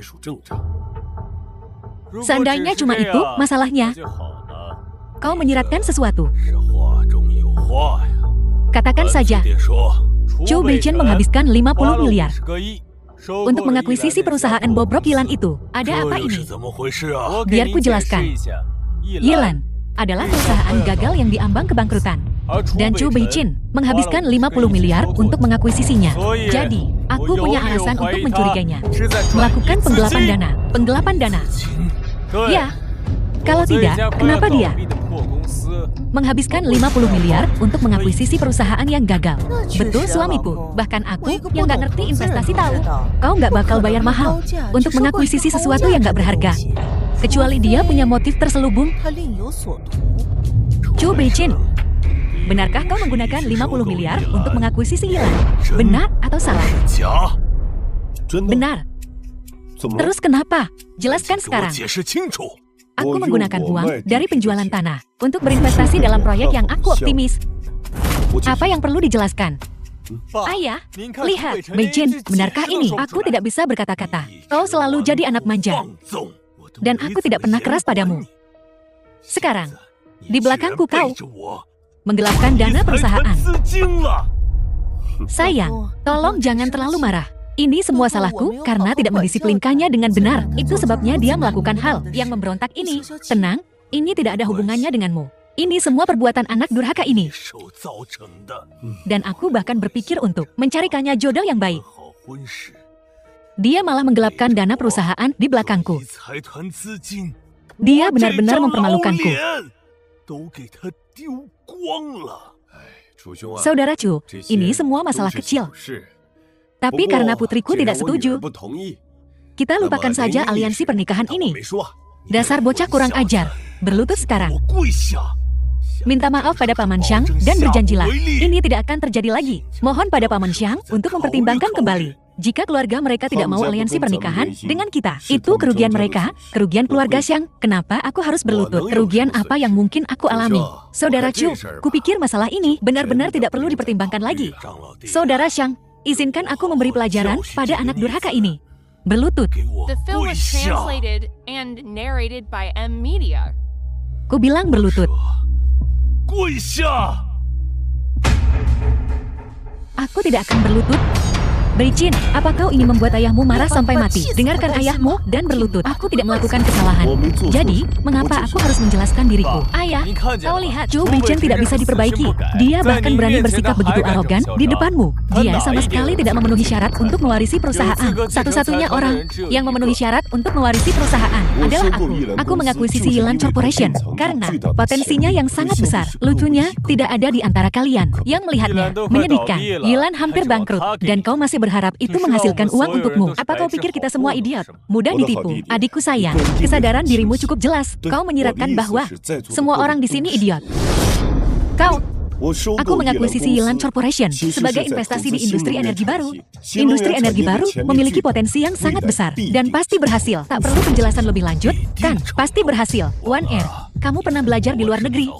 S1: Seandainya cuma itu masalahnya, kau menyiratkan sesuatu. Katakan saja, Chu Bei Chen menghabiskan 50 miliar untuk mengakuisisi perusahaan bobrok Yilan itu. Ada apa ini? Biar ku jelaskan. Yilan adalah perusahaan gagal yang diambang kebangkrutan. Dan Chu Bei Chen menghabiskan 50 miliar untuk mengakuisisinya. Jadi, aku punya alasan untuk mencurigainya. Melakukan penggelapan dana. Ya, kalau tidak, kenapa dia menghabiskan 50 miliar untuk mengakuisisi perusahaan yang gagal? Betul suamiku, bahkan aku yang nggak ngerti investasi tahu. Kau nggak bakal bayar mahal untuk mengakuisisi sesuatu yang nggak berharga. Kecuali dia punya motif terselubung. Chu Bei Chen, benarkah kau menggunakan 50 miliar untuk mengakuisisi Yilan? Benar atau salah? Benar. Terus kenapa? Jelaskan sekarang. Aku menggunakan uang dari penjualan tanah untuk berinvestasi dalam proyek yang aku optimis. Apa yang perlu dijelaskan? Ayah, lihat, Bei Chen, benarkah ini? Aku tidak bisa berkata-kata. Kau selalu jadi anak manja. Dan aku tidak pernah keras padamu. Sekarang, di belakangku kau menggelapkan dana perusahaan. Sayang, tolong jangan terlalu marah. Ini semua salahku karena tidak mendisiplinkannya dengan benar. Itu sebabnya dia melakukan hal yang memberontak ini. Tenang, ini tidak ada hubungannya denganmu. Ini semua perbuatan anak durhaka ini. Dan aku bahkan berpikir untuk mencarikannya jodoh yang baik. Dia malah menggelapkan dana perusahaan di belakangku. Dia benar-benar mempermalukanku. Saudara Chu, ini semua masalah kecil. Tapi karena putriku tidak setuju, kita lupakan saja aliansi pernikahan ini. Dasar bocah kurang ajar, berlutut sekarang. Minta maaf pada Paman Xiang dan berjanjilah, ini tidak akan terjadi lagi. Mohon pada Paman Xiang untuk mempertimbangkan kembali. Jika keluarga mereka tidak mau aliansi pernikahan dengan kita, itu kerugian mereka, kerugian keluarga Xiang. Kenapa aku harus berlutut? Kerugian apa yang mungkin aku alami? Saudara Chu, kupikir masalah ini benar-benar tidak perlu dipertimbangkan lagi. Saudara Xiang, izinkan aku memberi pelajaran pada anak durhaka ini. Berlutut.
S2: The film was translated and narrated by M Media.
S1: Ku bilang berlutut. Aku tidak akan berlutut. Beijin, apa kau ingin membuat ayahmu marah sampai mati? Dengarkan ayahmu dan berlutut. Aku tidak melakukan kesalahan. Jadi, mengapa aku harus menjelaskan diriku? Ayah, kau lihat, Zhou Beijin tidak bisa diperbaiki. Dia bahkan berani bersikap begitu arogan di depanmu. Dia sama sekali tidak memenuhi syarat untuk mewarisi perusahaan. Satu-satunya orang yang memenuhi syarat untuk mewarisi perusahaan adalah aku. Aku mengakuisisi Yilan Corporation karena potensinya yang sangat besar. Lucunya, tidak ada di antara kalian yang melihatnya. Menyedihkan. Yilan hampir bangkrut dan kau masih berharap itu menghasilkan uang untukmu. Apa kau pikir kita semua idiot? Mudah ditipu. Adikku sayang, kesadaran dirimu cukup jelas. Kau menyiratkan bahwa semua orang di sini idiot. Aku mengakuisisi Yilan Corporation sebagai investasi di industri energi baru. Industri energi baru memiliki potensi yang sangat besar dan pasti berhasil. Tak perlu penjelasan lebih lanjut, kan? Pasti berhasil. One Air, kamu pernah belajar di luar negeri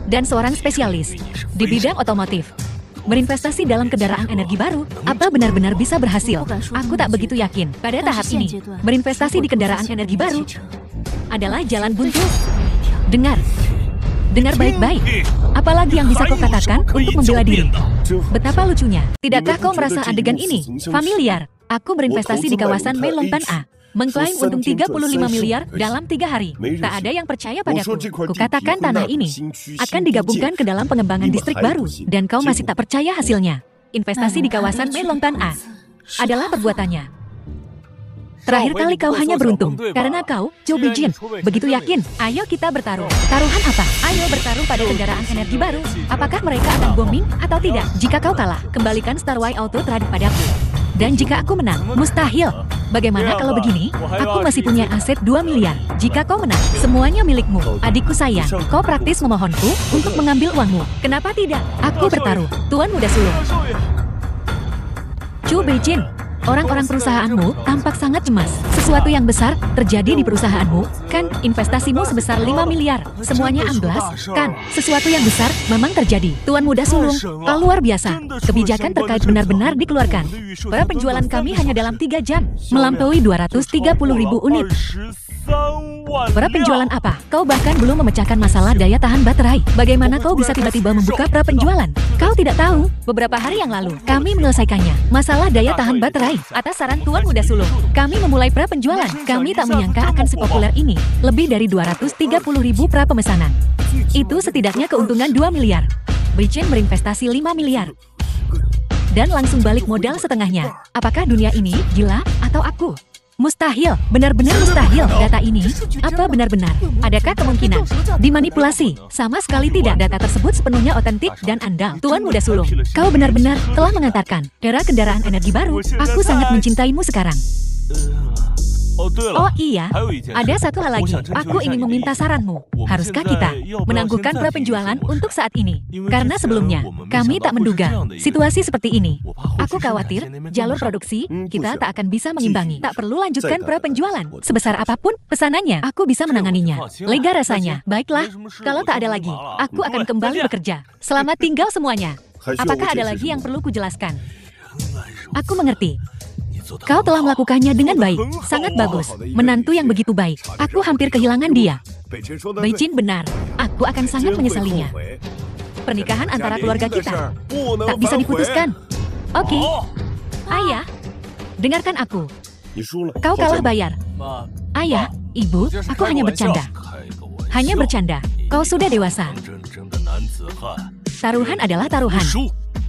S1: dan seorang spesialis di bidang otomotif. Berinvestasi dalam kendaraan energi baru, apa benar-benar bisa berhasil? Aku tak begitu yakin. Pada tahap ini, berinvestasi di kendaraan energi baru adalah jalan buntu. Dengar baik-baik. Apalagi yang bisa kau katakan untuk membela diri? Betapa lucunya. Tidakkah kau merasa adegan ini familiar? Aku berinvestasi di kawasan Meilongtan A. Mengklaim untung 35 miliar dalam 3 hari. Tak ada yang percaya padaku. Kukatakan tanah ini akan digabungkan ke dalam pengembangan distrik baru. Dan kau masih tak percaya hasilnya. Investasi di kawasan Meilongtan A adalah perbuatannya. Terakhir kali kau hanya beruntung karena kau, Zhou Beijin, begitu yakin. Ayo kita bertaruh. Taruhan apa? Ayo bertaruh pada kendaraan energi baru. Apakah mereka akan booming atau tidak? Jika kau kalah, kembalikan Starway Auto Trade padaku. Dan jika aku menang, mustahil. Bagaimana kalau begini? Aku masih punya aset 2 miliar. Jika kau menang, semuanya milikmu. Adikku sayang, kau praktis memohonku untuk mengambil uangmu. Kenapa tidak? Aku bertaruh. Tuan muda sulung. Zhou Beijin, orang-orang perusahaanmu tampak sangat cemas. Sesuatu yang besar terjadi di perusahaanmu, kan? Investasimu sebesar 5 miliar. Semuanya amblas, kan? Sesuatu yang besar memang terjadi. Tuan muda sulung, kau luar biasa. Kebijakan terkait benar-benar dikeluarkan. Para penjualan kami hanya dalam 3 jam, melampaui 230.000 unit. Pra penjualan apa? Kau bahkan belum memecahkan masalah daya tahan baterai. Bagaimana kau bisa tiba-tiba membuka pra penjualan? Kau tidak tahu, beberapa hari yang lalu, kami menyelesaikannya. Masalah daya tahan baterai. Atas saran Tuan Muda Sulung, kami memulai pra penjualan. Kami tak menyangka akan sepopuler ini. Lebih dari 230.000 pra pemesanan. Itu setidaknya keuntungan 2 miliar. Beijin berinvestasi 5 miliar. Dan langsung balik modal setengahnya. Apakah dunia ini gila atau aku? Mustahil, benar-benar mustahil. Data ini, apa benar-benar? Adakah kemungkinan dimanipulasi? Sama sekali tidak. Data tersebut sepenuhnya otentik dan andal. Tuan Muda Sulung, kau benar-benar telah mengantarkan era kendaraan energi baru. Aku sangat mencintaimu sekarang. Oh iya, ada satu hal lagi. Aku ingin meminta saranmu. Haruskah kita menangguhkan pra penjualan untuk saat ini? Karena sebelumnya, kami tak menduga situasi seperti ini. Aku khawatir jalur produksi kita tak akan bisa mengimbangi. Tak perlu lanjutkan pra penjualan. Sebesar apapun pesanannya, aku bisa menanganinya. Lega rasanya. Baiklah, kalau tak ada lagi, aku akan kembali bekerja. Selamat tinggal semuanya. Apakah ada lagi yang perlu kujelaskan? Aku mengerti. Kau telah melakukannya dengan baik. Sangat bagus. Menantu yang begitu baik. Aku hampir kehilangan dia. Beijin benar. Aku akan sangat menyesalinya. Pernikahan antara keluarga kita tak bisa diputuskan. Oke. Ayah, dengarkan aku. Kau kalah bayar. Ayah, ibu, aku hanya bercanda. Hanya bercanda. Kau sudah dewasa. Taruhan adalah taruhan.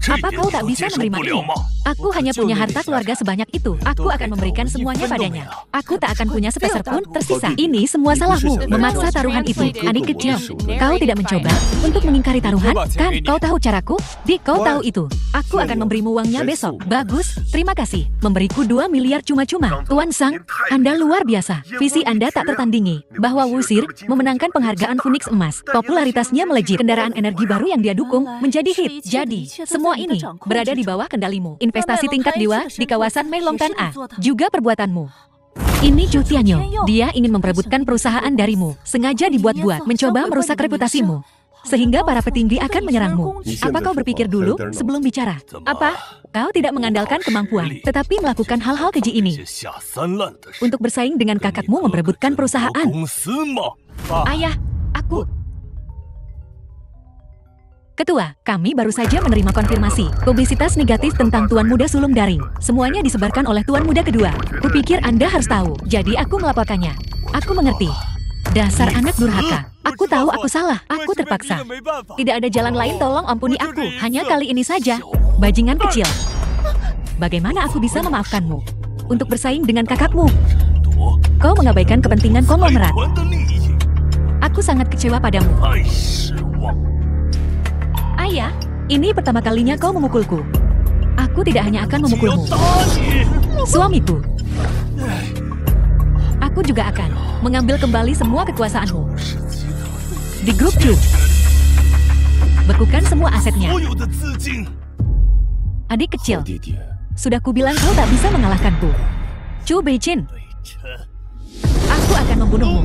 S1: Apa kau tak bisa menerima ini? Aku hanya punya harta keluarga sebanyak itu. Aku akan memberikan semuanya padanya. Aku tak akan punya sepeser pun tersisa. Ini semua salahmu, memaksa taruhan itu. Adik kecil, kau tidak mencoba untuk mengingkari taruhan? Kan kau tahu caraku? Dik, kau tahu itu. Aku akan memberimu uangnya besok. Bagus, terima kasih. Memberiku 2 miliar cuma-cuma. Tuan Sang, Anda luar biasa. Visi Anda tak tertandingi. Bahwa Wusir memenangkan penghargaan Phoenix Emas. Popularitasnya melejit. Kendaraan energi baru yang dia dukung menjadi hit. Jadi, semua ini berada di bawah kendalimu. Investasi tingkat dewa di kawasan Meilongtan A. Juga perbuatanmu. Ini Zhu Tianyu. Dia ingin memperebutkan perusahaan darimu. Sengaja dibuat-buat, mencoba merusak reputasimu. Sehingga para petinggi akan menyerangmu. Apa kau berpikir dulu sebelum bicara? Apa? Kau tidak mengandalkan kemampuan, tetapi melakukan hal-hal keji ini. Untuk bersaing dengan kakakmu memperebutkan perusahaan. Ayah, aku... Ketua, kami baru saja menerima konfirmasi. Publisitas negatif tentang Tuan Muda Sulung Daring. Semuanya disebarkan oleh Tuan Muda kedua. Kupikir Anda harus tahu, jadi aku melaporkannya. Aku mengerti. Dasar anak durhaka. Aku tahu aku salah. Aku terpaksa. Tidak ada jalan lain, tolong ampuni aku. Hanya kali ini saja. Bajingan kecil. Bagaimana aku bisa memaafkanmu? Untuk bersaing dengan kakakmu. Kau mengabaikan kepentingan konglomerat. Aku sangat kecewa padamu. Ayah, ini pertama kalinya kau memukulku. Aku tidak hanya akan memukulmu. Suamiku. Aku juga akan mengambil kembali semua kekuasaanmu. Di grup Q. Bekukan semua asetnya. Adik kecil, sudah kubilang kau tak bisa mengalahkanku. Chu Beijin. Aku akan membunuhmu.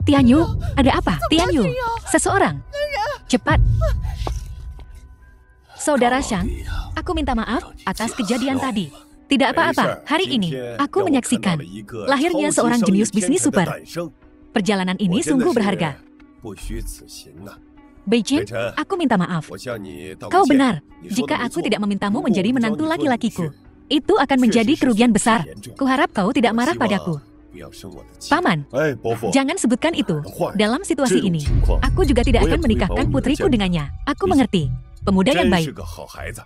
S1: Tianyu, ada apa? Tianyu, seseorang. Cepat. Saudara Shang, aku minta maaf atas kejadian tadi. Tidak apa-apa, hari ini aku menyaksikan lahirnya seorang jenius bisnis super. Perjalanan ini sungguh berharga. Beijing, aku minta maaf. Kau benar, jika aku tidak memintamu menjadi menantu laki-lakiku. Itu akan menjadi kerugian besar. Kuharap kau tidak marah padaku. Paman, jangan sebutkan itu. Dalam situasi ini, aku juga tidak akan menikahkan putriku dengannya. Aku mengerti. Pemuda yang baik.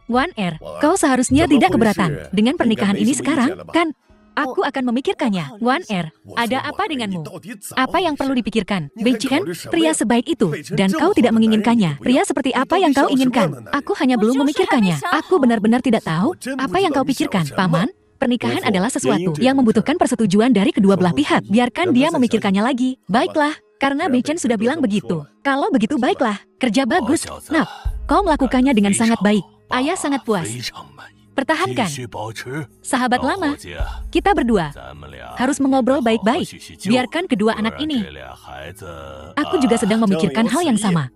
S1: Wan Er, kau seharusnya tidak keberatan dengan pernikahan ini sekarang, kan? Aku akan memikirkannya. Wan Er, ada apa denganmu? Apa yang perlu dipikirkan? Beijing, pria sebaik itu, dan kau tidak menginginkannya. Pria seperti apa yang kau inginkan? Aku hanya belum memikirkannya. Aku benar-benar tidak tahu apa yang kau pikirkan, Paman. Pernikahan adalah sesuatu yang membutuhkan persetujuan dari kedua belah pihak. Biarkan dia memikirkannya lagi. Baiklah, karena Beichen sudah bilang begitu. Kalau begitu baiklah, kerja bagus. Nah, kau melakukannya dengan sangat baik. Ayah sangat puas. Pertahankan. Sahabat lama, kita berdua harus mengobrol baik-baik. Biarkan kedua anak ini. Aku juga sedang memikirkan hal yang sama.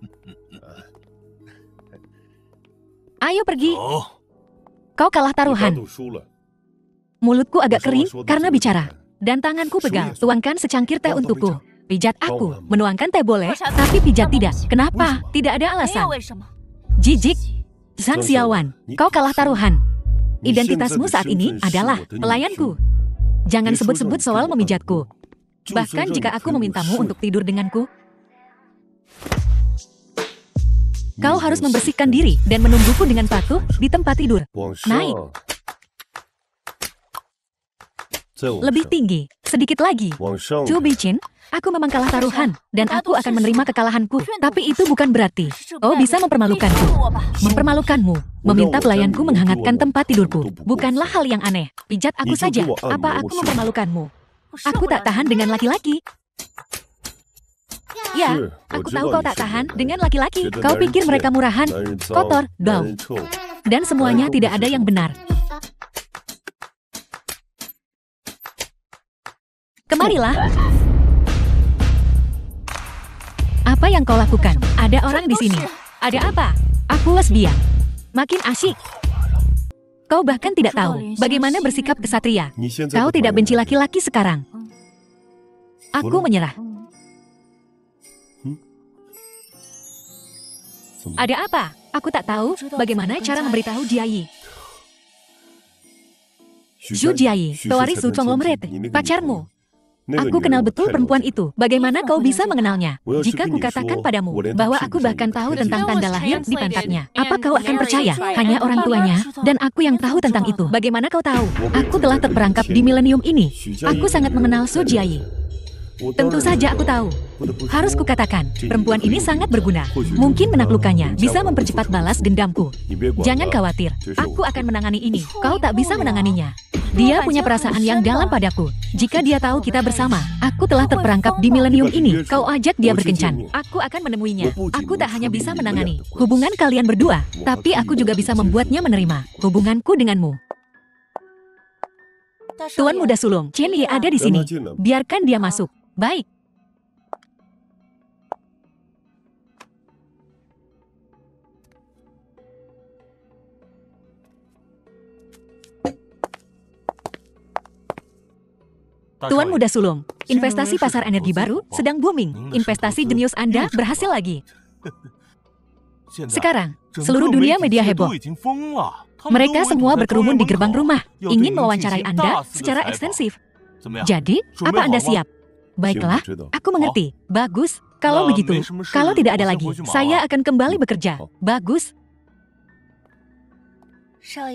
S1: Ayo pergi. Kau kalah taruhan. Mulutku agak kering karena bicara. Dan tanganku pegal. Tuangkan secangkir teh untukku. Pijat aku. Menuangkan teh boleh, tapi pijat tidak. Kenapa? Tidak ada alasan. Jijik. Zhang Xiaowan, kau kalah taruhan. Identitasmu saat ini adalah pelayanku. Jangan sebut-sebut soal memijatku. Bahkan jika aku memintamu untuk tidur denganku, kau harus membersihkan diri dan menungguku dengan patuh di tempat tidur. Naik. Lebih tinggi, sedikit lagi. Chu Beijing, aku memang kalah taruhan, dan aku akan menerima kekalahanku. Tapi itu bukan berarti kau bisa mempermalukanku. Mempermalukanmu, meminta pelayanku menghangatkan tempat tidurku. Bukanlah hal yang aneh. Pijat aku saja, apa aku mempermalukanmu? Aku tak tahan dengan laki-laki. Ya, aku tahu kau tak tahan dengan laki-laki. Kau pikir mereka murahan, kotor, bau. Dan semuanya tidak ada yang benar. Kemarilah. Apa yang kau lakukan? Ada orang di sini. Ada apa? Aku lesbian. Makin asyik. Kau bahkan tidak tahu bagaimana bersikap kesatria. Kau tidak benci laki-laki sekarang. Aku menyerah. Ada apa? Aku tak tahu bagaimana cara memberitahu Jiayi. Zhu Jiayi, pewaris Su Conglomerate, pacarmu. Aku kenal betul perempuan itu. Bagaimana kau bisa mengenalnya? Jika kukatakan padamu bahwa aku bahkan tahu tentang tanda lahir di pantatnya, apa kau akan percaya? Hanya orang tuanya dan aku yang tahu tentang itu. Bagaimana kau tahu? Aku telah terperangkap di milenium ini. Aku sangat mengenal Su Jiayi. Tentu saja aku tahu. Harus kukatakan, perempuan ini sangat berguna. Mungkin menaklukkannya bisa mempercepat balas dendamku. Jangan khawatir, aku akan menangani ini. Kau tak bisa menanganinya. Dia punya perasaan yang dalam padaku. Jika dia tahu kita bersama, aku telah terperangkap di milenium ini. Kau ajak dia berkencan. Aku akan menemuinya. Aku tak hanya bisa menangani hubungan kalian berdua, tapi aku juga bisa membuatnya menerima hubunganku denganmu. Tuan Muda Sulung, Chen Yi ada di sini. Biarkan dia masuk. Baik. Tuan Muda Sulung, investasi pasar energi baru sedang booming. Investasi jenius Anda berhasil lagi. Sekarang, seluruh dunia media heboh. Mereka semua berkerumun di gerbang rumah, ingin mewawancarai Anda secara ekstensif. Jadi, apa Anda siap? Baiklah, aku mengerti. Bagus, kalau begitu, kalau tidak ada lagi, saya akan kembali bekerja. Bagus.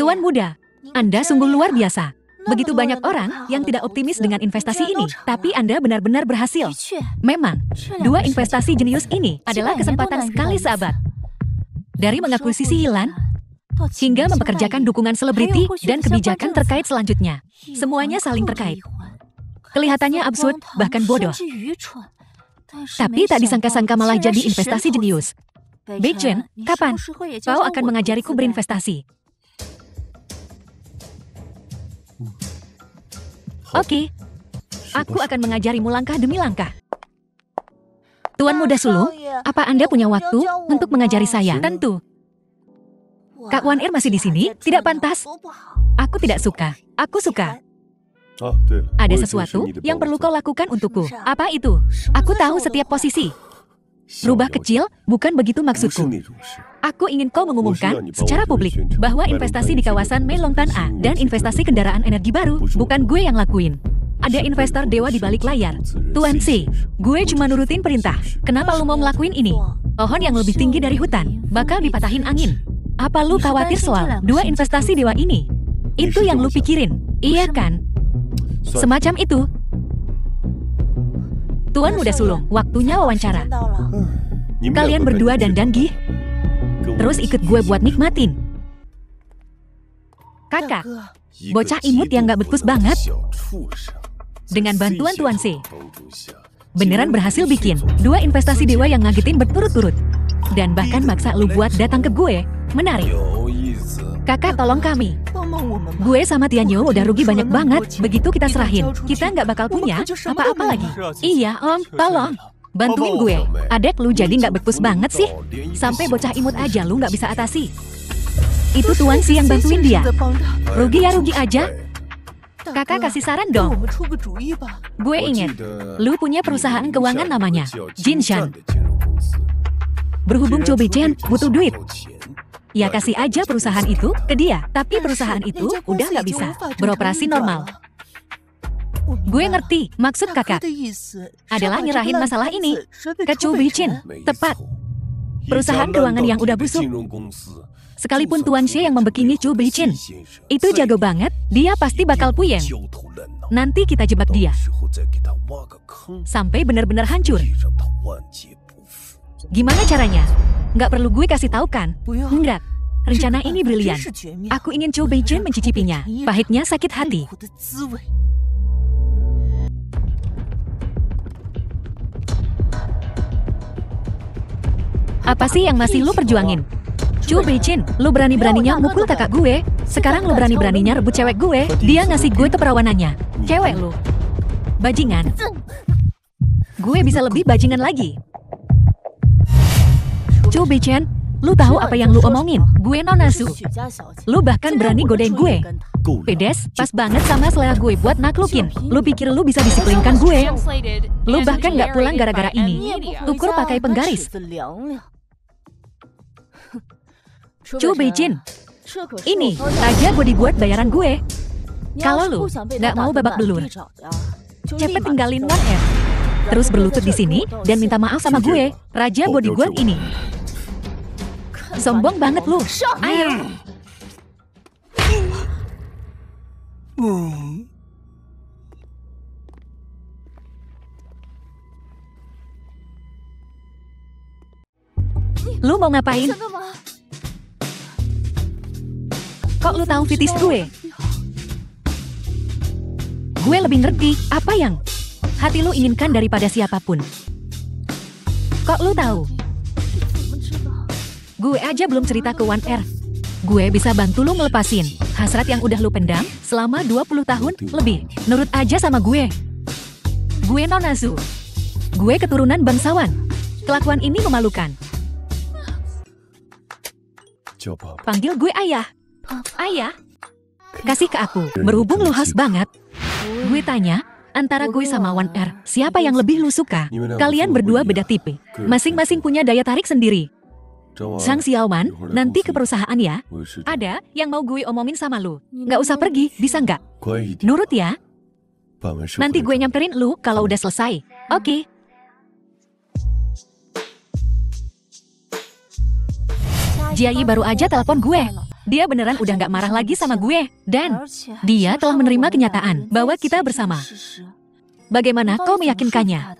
S1: Tuan Muda, Anda sungguh luar biasa. Begitu banyak orang yang tidak optimis dengan investasi ini, tapi Anda benar-benar berhasil. Memang, dua investasi jenius ini adalah kesempatan sekali seabad. Dari mengakuisisi Hilan, hingga mempekerjakan dukungan selebriti dan kebijakan terkait selanjutnya. Semuanya saling terkait. Kelihatannya absurd, bahkan bodoh. Tapi tak disangka-sangka malah jadi investasi jenius. Beichen, kapan kau akan mengajariku berinvestasi? Oke, aku akan mengajarimu langkah demi langkah. Tuan Muda Sulung, apa Anda punya waktu untuk mengajari saya? Tentu. Kak Wan Er masih di sini? Tidak pantas. Aku tidak suka. Aku suka. Ada sesuatu yang perlu kau lakukan untukku. Apa itu? Aku tahu setiap posisi. Rubah kecil, bukan begitu maksudku. Aku ingin kau mengumumkan secara publik bahwa investasi di kawasan Melongtan A dan investasi kendaraan energi baru bukan gue yang lakuin. Ada investor dewa di balik layar. Tuan C, gue cuma nurutin perintah. Kenapa lu mau ngelakuin ini? Pohon yang lebih tinggi dari hutan bakal dipatahin angin. Apa lu khawatir soal dua investasi dewa ini? Itu yang lu pikirin, iya kan? Semacam itu. Tuan Muda Sulung, waktunya wawancara. Kalian berdua dandan gih. Terus ikut gue buat nikmatin. Kakak, bocah imut yang gak becus banget. Dengan bantuan Tuan C, beneran berhasil bikin dua investasi dewa yang ngagetin berturut-turut. Dan bahkan maksa lu buat datang ke gue. Menarik. Kakak tolong kami. Gue sama Tianyo udah rugi banyak banget. Begitu kita serahin, kita nggak bakal punya apa-apa lagi. Iya om, tolong. Bantuin gue. Adek lu jadi nggak becus banget sih. Sampai bocah imut aja lu nggak bisa atasi. Itu Tuan Si yang bantuin dia. Rugi ya rugi aja. Kakak kasih saran dong. Gue inget, lu punya perusahaan keuangan namanya Jinshan. Berhubung Cho Beichen butuh duit, ya kasih aja perusahaan itu ke dia. Tapi perusahaan itu udah nggak bisa beroperasi normal. Gue ngerti, maksud kakak adalah nyerahin masalah ini ke Cho Beichen. Tepat. Perusahaan keuangan yang udah busuk. Sekalipun Tuan Xie yang membekini Cho Beichen itu jago banget, dia pasti bakal puyeng. Nanti kita jebak dia sampai benar-benar hancur. Gimana caranya? Nggak perlu gue kasih tahu kan? Enggak. Rencana ini brilian. Aku ingin Cho Beichen mencicipinya. Pahitnya sakit hati. Apa sih yang masih lu perjuangin? Cho Beichen, lu berani-beraninya mukul kakak gue. Sekarang lu berani-beraninya rebut cewek gue. Dia ngasih gue keperawanannya. Cewek lu bajingan. Gue bisa lebih bajingan lagi. Cho Beichen, lu tahu apa yang lu omongin? Gue nona Su. Lu bahkan berani godain gue. Pedes, pas banget sama selera gue buat naklukin. Lu pikir lu bisa disiplinkan gue? Lu bahkan gak pulang gara-gara ini. Ukur pakai penggaris. Cho Beichen, ini aja gue dibuat bayaran gue. Kalau lu gak mau babak belur, cepet tinggalin Wan Er. Terus berlutut di sini dan minta maaf sama gue, Raja Bodyguard ini. Sombong banget lu. Ayo. Lu mau ngapain? Kok lu tahu fetis gue? Gue lebih ngerti apa yang hati lu inginkan daripada siapapun. Kok lu tahu? Gue aja belum cerita ke Wan Er. Gue bisa bantu lu ngelepasin hasrat yang udah lu pendam selama 20 tahun lebih. Nurut aja sama gue. Gue Nona Zhu. Gue keturunan bangsawan. Kelakuan ini memalukan. Panggil gue ayah. Ayah? Kasih ke aku. Berhubung lu khas banget. Gue tanya, antara gue sama Wan Er, siapa yang lebih lu suka? Kalian berdua beda tipe. Masing-masing punya daya tarik sendiri. Sang Xiaoman, nanti ke perusahaan ya. Ada yang mau gue omongin sama lu. Nggak usah pergi, bisa nggak? Nurut ya. Nanti gue nyamperin lu kalau udah selesai. Oke. Jiayi baru aja telepon gue. Dia beneran udah nggak marah lagi sama gue. Dan dia telah menerima kenyataan bahwa kita bersama. Bagaimana kau meyakinkannya?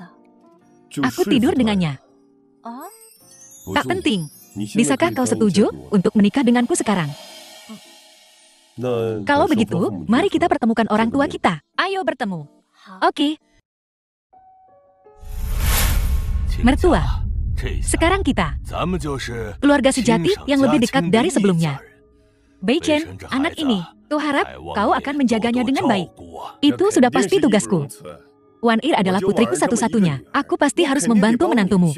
S1: Aku tidur dengannya. Tak penting. Bisakah kau setuju untuk menikah denganku sekarang? Kalau begitu, mari kita pertemukan orang tua kita. Ayo bertemu. Oke. Mertua. Sekarang kita keluarga sejati yang lebih dekat dari sebelumnya. Beichen, anak ini, ku harap kau akan menjaganya dengan baik. Itu sudah pasti tugasku. Wan Er adalah putriku satu-satunya. Aku pasti harus membantu menantumu.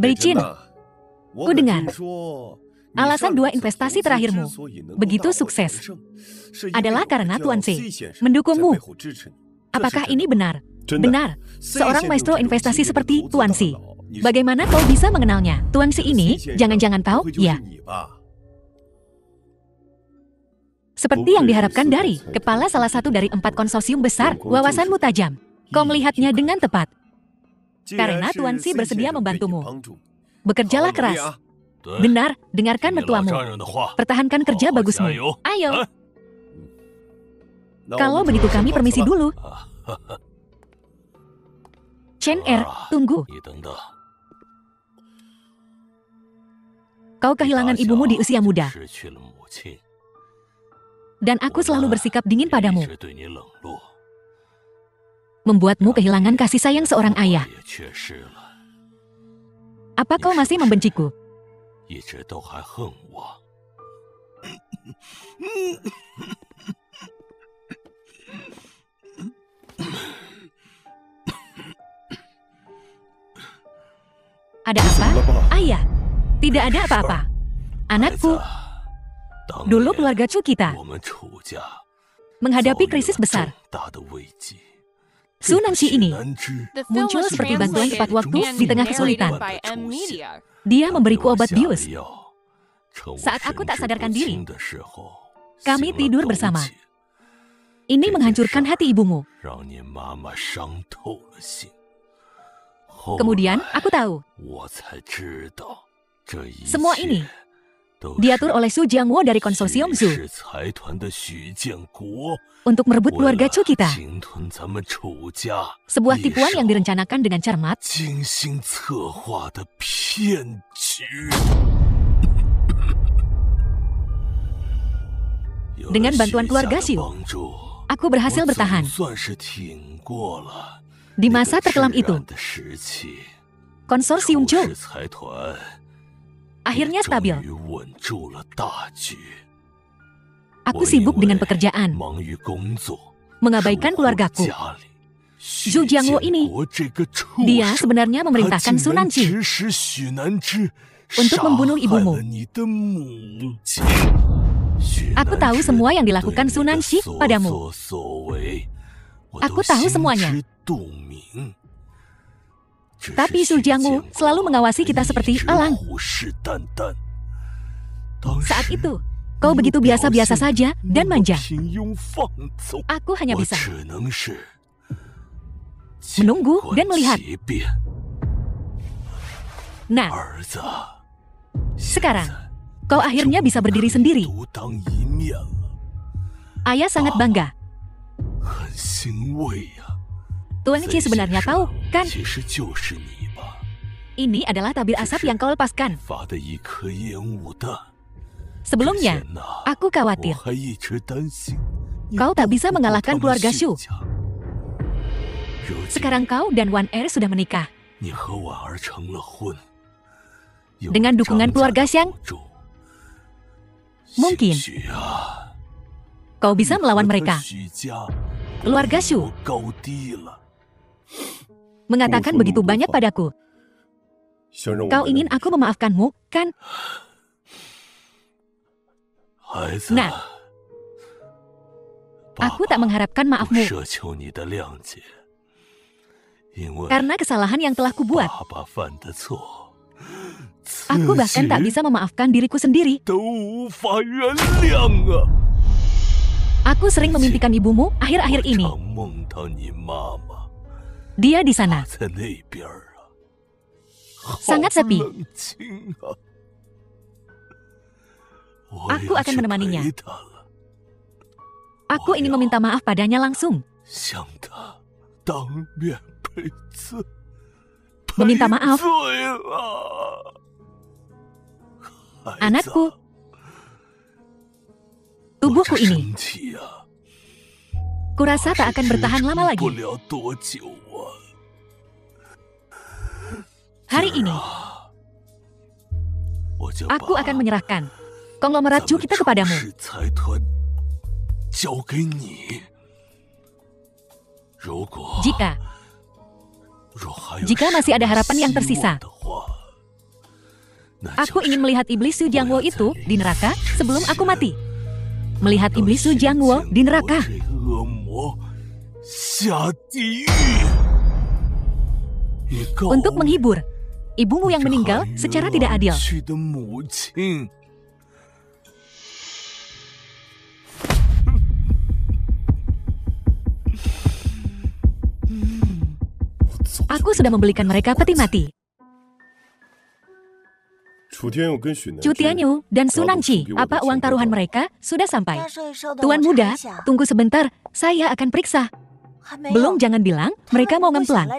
S1: Beichen, ku dengar alasan 2 investasi terakhirmu begitu sukses adalah karena Tuan C mendukungmu. Apakah ini benar? Benar. Seorang maestro investasi seperti Tuan C. Bagaimana kau bisa mengenalnya? Tuan C ini, jangan-jangan kau, ya. Seperti yang diharapkan dari kepala salah satu dari 4 konsorsium besar, wawasanmu tajam. Kau melihatnya dengan tepat. Karena Tuan C bersedia membantumu. Bekerjalah keras. Benar, dengarkan mertuamu. Pertahankan kerja bagusmu. Ayo. Kalau begitu kami permisi dulu. Chen Er, tunggu. Kau kehilangan ibumu di usia muda. Dan aku selalu bersikap dingin padamu. Membuatmu kehilangan kasih sayang seorang ayah. Apa kau masih membenciku? Ada apa? Ayah, tidak ada apa-apa. Anakku, dulu keluarga Chu kita menghadapi krisis besar. Su Nanxi ini muncul seperti bantuan tepat waktu di tengah kesulitan. Dia memberiku obat bius. Saat aku tak sadarkan diri, kami tidur bersama. Ini menghancurkan hati ibumu. Kemudian aku tahu, semua ini diatur oleh Su Jiangwo dari konsorsium Zhu untuk merebut keluarga Chu kita. Sebuah tipuan yang direncanakan dengan cermat. Dengan bantuan keluarga Xiu, aku berhasil bertahan. Di masa terkelam itu, konsorsium Zhu akhirnya stabil. Aku sibuk dengan pekerjaan, mengabaikan keluargaku. Zhu Jiangwo ini, dia sebenarnya memerintahkan Su Nanxi untuk membunuh ibumu. Aku tahu semua yang dilakukan Su Nanxi padamu. Aku tahu semuanya. Tapi Su Jiangwo selalu mengawasi kita seperti elang. Saat itu, Kau begitu biasa-biasa saja dan manja. Aku hanya bisa menunggu dan melihat. Nah, sekarang kau akhirnya bisa berdiri sendiri. Ayah sangat bangga. Tuan Qi sebenarnya tahu, kan? Ini adalah tabir asap yang kau lepaskan. Sebelumnya, aku khawatir kau tak bisa mengalahkan keluarga Shu. Sekarang kau dan Wan Er sudah menikah. Dengan dukungan keluarga Xiang, mungkin kau bisa melawan mereka. Keluarga Shu mengatakan begitu banyak padaku. Kau ingin aku memaafkanmu, kan? Nah, aku tak mengharapkan maafmu karena kesalahan yang telah kubuat. Aku bahkan tak bisa memaafkan diriku sendiri. Aku sering memimpikan ibumu akhir-akhir ini. Dia di sana. Sangat sepi. Aku akan menemaninya. Aku ingin meminta maaf padanya langsung. Meminta maaf. Anakku. Tubuhku ini. Kurasa tak akan bertahan lama lagi. Hari ini, aku akan menyerahkan konglomerat Chu kita kepadamu. Jika masih ada harapan yang tersisa, aku ingin melihat iblis Su Jiangwo itu di neraka sebelum aku mati. Melihat iblis Su Jiangwo di neraka. Untuk menghibur ibumu yang meninggal secara tidak adil. Aku sudah membelikan mereka peti mati. Chu Tianyu dan Su Nangqi, apa uang taruhan mereka sudah sampai? Tuan muda, tunggu sebentar, saya akan periksa. Belum, jangan bilang mereka mau ngemplang.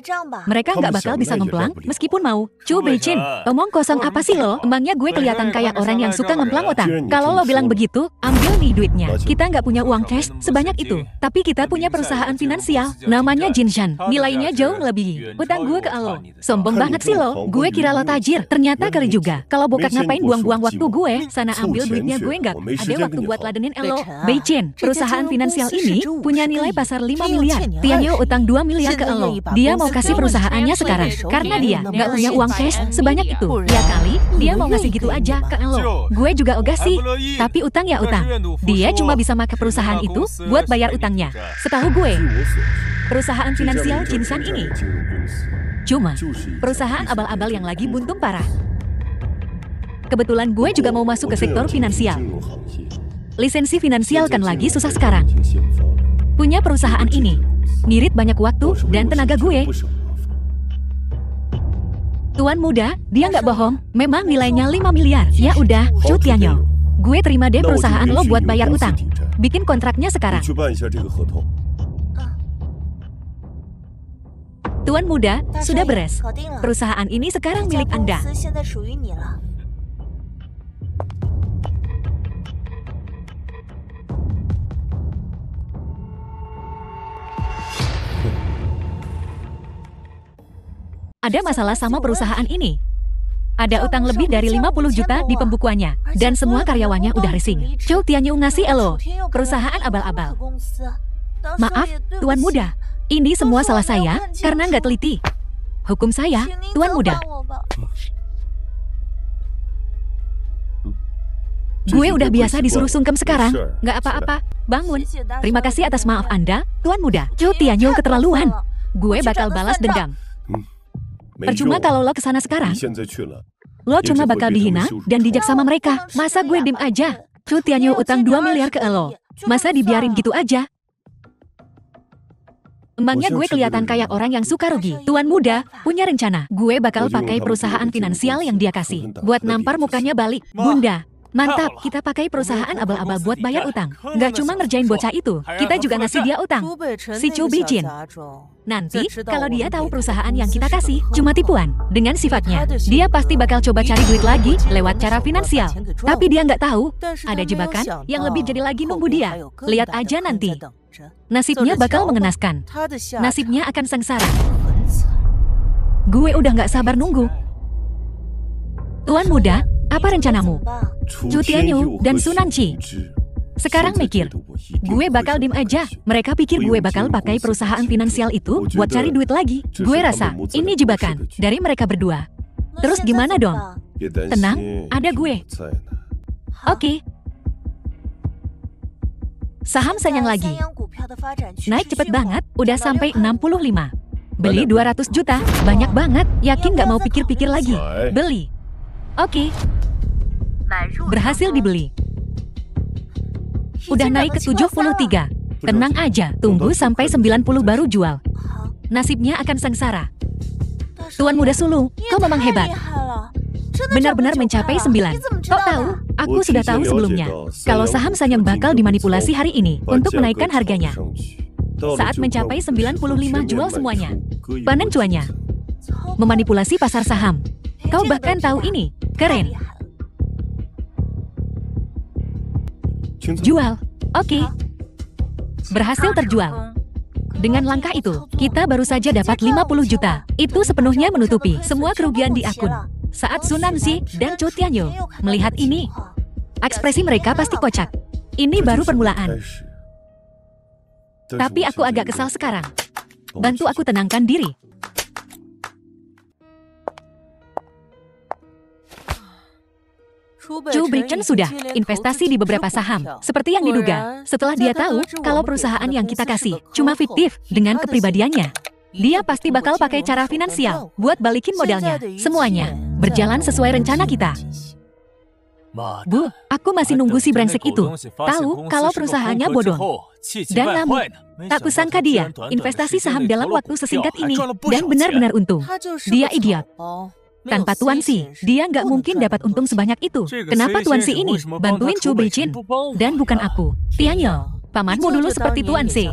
S1: Mereka nggak bakal bisa ngemplang meskipun mau. Chu Beichin, omong kosong apa sih lo? Emangnya gue kelihatan kayak orang yang suka ngemplang utang? Kalau lo bilang begitu, ambil nih duitnya. Kita nggak punya uang cash sebanyak itu. Tapi kita punya perusahaan finansial. Namanya Jinshan. Nilainya jauh melebihi utang gue ke lo. Sombong banget sih lo. Gue kira lo tajir. Ternyata kali juga. Kalau bokap ngapain buang-buang waktu gue? Sana ambil duitnya, gue nggak ada waktu buat ladenin lo. Beichin, perusahaan finansial ini punya nilai pasar 5 miliar. Tianyu utang 2 miliar ke lo. Dia mau kasih perusahaannya sekarang karena dia nggak punya uang cash sebanyak itu. Ya kali, dia mau ngasih gitu aja ke lo. Gue juga ogah sih, tapi utang ya utang. Dia cuma bisa pakai perusahaan itu buat bayar utangnya. Setahu gue, perusahaan finansial Jinshan ini cuma perusahaan abal-abal yang lagi buntung parah. Kebetulan gue juga mau masuk ke sektor finansial. Lisensi finansial kan lagi susah sekarang. Punya perusahaan ini ngirit banyak waktu dan tenaga gue. Tuan muda, dia nggak bohong. Memang nilainya 5 miliar. Ya udah, Chu Tianyu. Gue terima deh perusahaan lo buat bayar utang. Bikin kontraknya sekarang. Tuan muda, sudah beres. Perusahaan ini sekarang milik Anda. Ada masalah sama perusahaan ini. Ada utang lebih dari 50 juta di pembukuannya. Dan semua karyawannya udah resign. Chu Tianyu ngasih elo. Perusahaan abal-abal. Maaf, Tuan muda. Ini semua salah saya karena nggak teliti. Hukum saya, Tuan muda. Gue udah biasa disuruh sungkem sekarang. Nggak apa-apa, bangun. Terima kasih atas maaf Anda, Tuan muda. Chu Tianyu keterlaluan. Gue bakal balas dendam. Percuma kalau lo kesana sekarang. Lo cuma bakal dihina dan dijak sama mereka. Masa gue diem aja? Chu Tianyu utang 2 miliar ke elo. Masa dibiarin gitu aja? Emangnya gue kelihatan kayak orang yang suka rugi? Tuan muda, punya rencana. Gue bakal pakai perusahaan finansial yang dia kasih. Buat nampar mukanya balik. Bunda, mantap, kita pakai perusahaan abal-abal buat bayar utang. Nggak cuma ngerjain bocah itu, kita juga ngasih dia utang. Si Chu Beijin. Nanti, kalau dia tahu perusahaan yang kita kasih cuma tipuan, dengan sifatnya, dia pasti bakal coba cari duit lagi lewat cara finansial. Tapi dia nggak tahu, ada jebakan yang lebih jadi lagi nunggu dia. Lihat aja nanti. Nasibnya bakal mengenaskan. Nasibnya akan sengsara. Gue udah nggak sabar nunggu. Tuan muda, apa rencanamu? Chu Tianyu dan Sunan Chi. Sekarang mikir, gue bakal dim aja. Mereka pikir gue bakal pakai perusahaan finansial itu buat cari duit lagi. Gue rasa ini jebakan dari mereka berdua. Terus gimana dong? Tenang, ada gue. Oke. Saham Sanyang lagi. Naik cepet banget, udah sampai 65. Beli 200 juta, banyak banget. Yakin nggak mau pikir-pikir lagi? Beli. Oke. Berhasil dibeli. Udah naik ke 73. Tenang aja, tunggu sampai 90 baru jual. Nasibnya akan sengsara. Tuan muda sulung, kau memang hebat. Benar-benar mencapai 9. Kok tahu? Aku sudah tahu sebelumnya. Kalau saham Sanyang bakal dimanipulasi hari ini untuk menaikkan harganya. Saat mencapai 95 jual semuanya. Panen cuannya. Memanipulasi pasar saham. Kau bahkan tahu ini. Keren. Jual. Oke. Berhasil terjual. Dengan langkah itu, kita baru saja dapat 50 juta. Itu sepenuhnya menutupi semua kerugian di akun. Saat Sunan Chi dan Chu Tianyu melihat ini, ekspresi mereka pasti kocak. Ini baru permulaan. Tapi aku agak kesal sekarang. Bantu aku tenangkan diri. Chu Beijin sudah investasi di beberapa saham, seperti yang diduga. Setelah dia tahu kalau perusahaan yang kita kasih cuma fiktif dengan kepribadiannya, dia pasti bakal pakai cara finansial buat balikin modalnya. Semuanya berjalan sesuai rencana kita. Bu, aku masih nunggu si brengsek itu. Tahu kalau perusahaannya bodong. Dan namun, tak kusangka dia investasi saham dalam waktu sesingkat ini dan benar-benar untung. Dia idiot. Tanpa Tuan Si, dia nggak mungkin dapat untung sebanyak itu. Kenapa Tuan Si ini bantuin Chu Beijin? Dan bukan aku. Tianyu, pamanmu dulu seperti Tuan Si.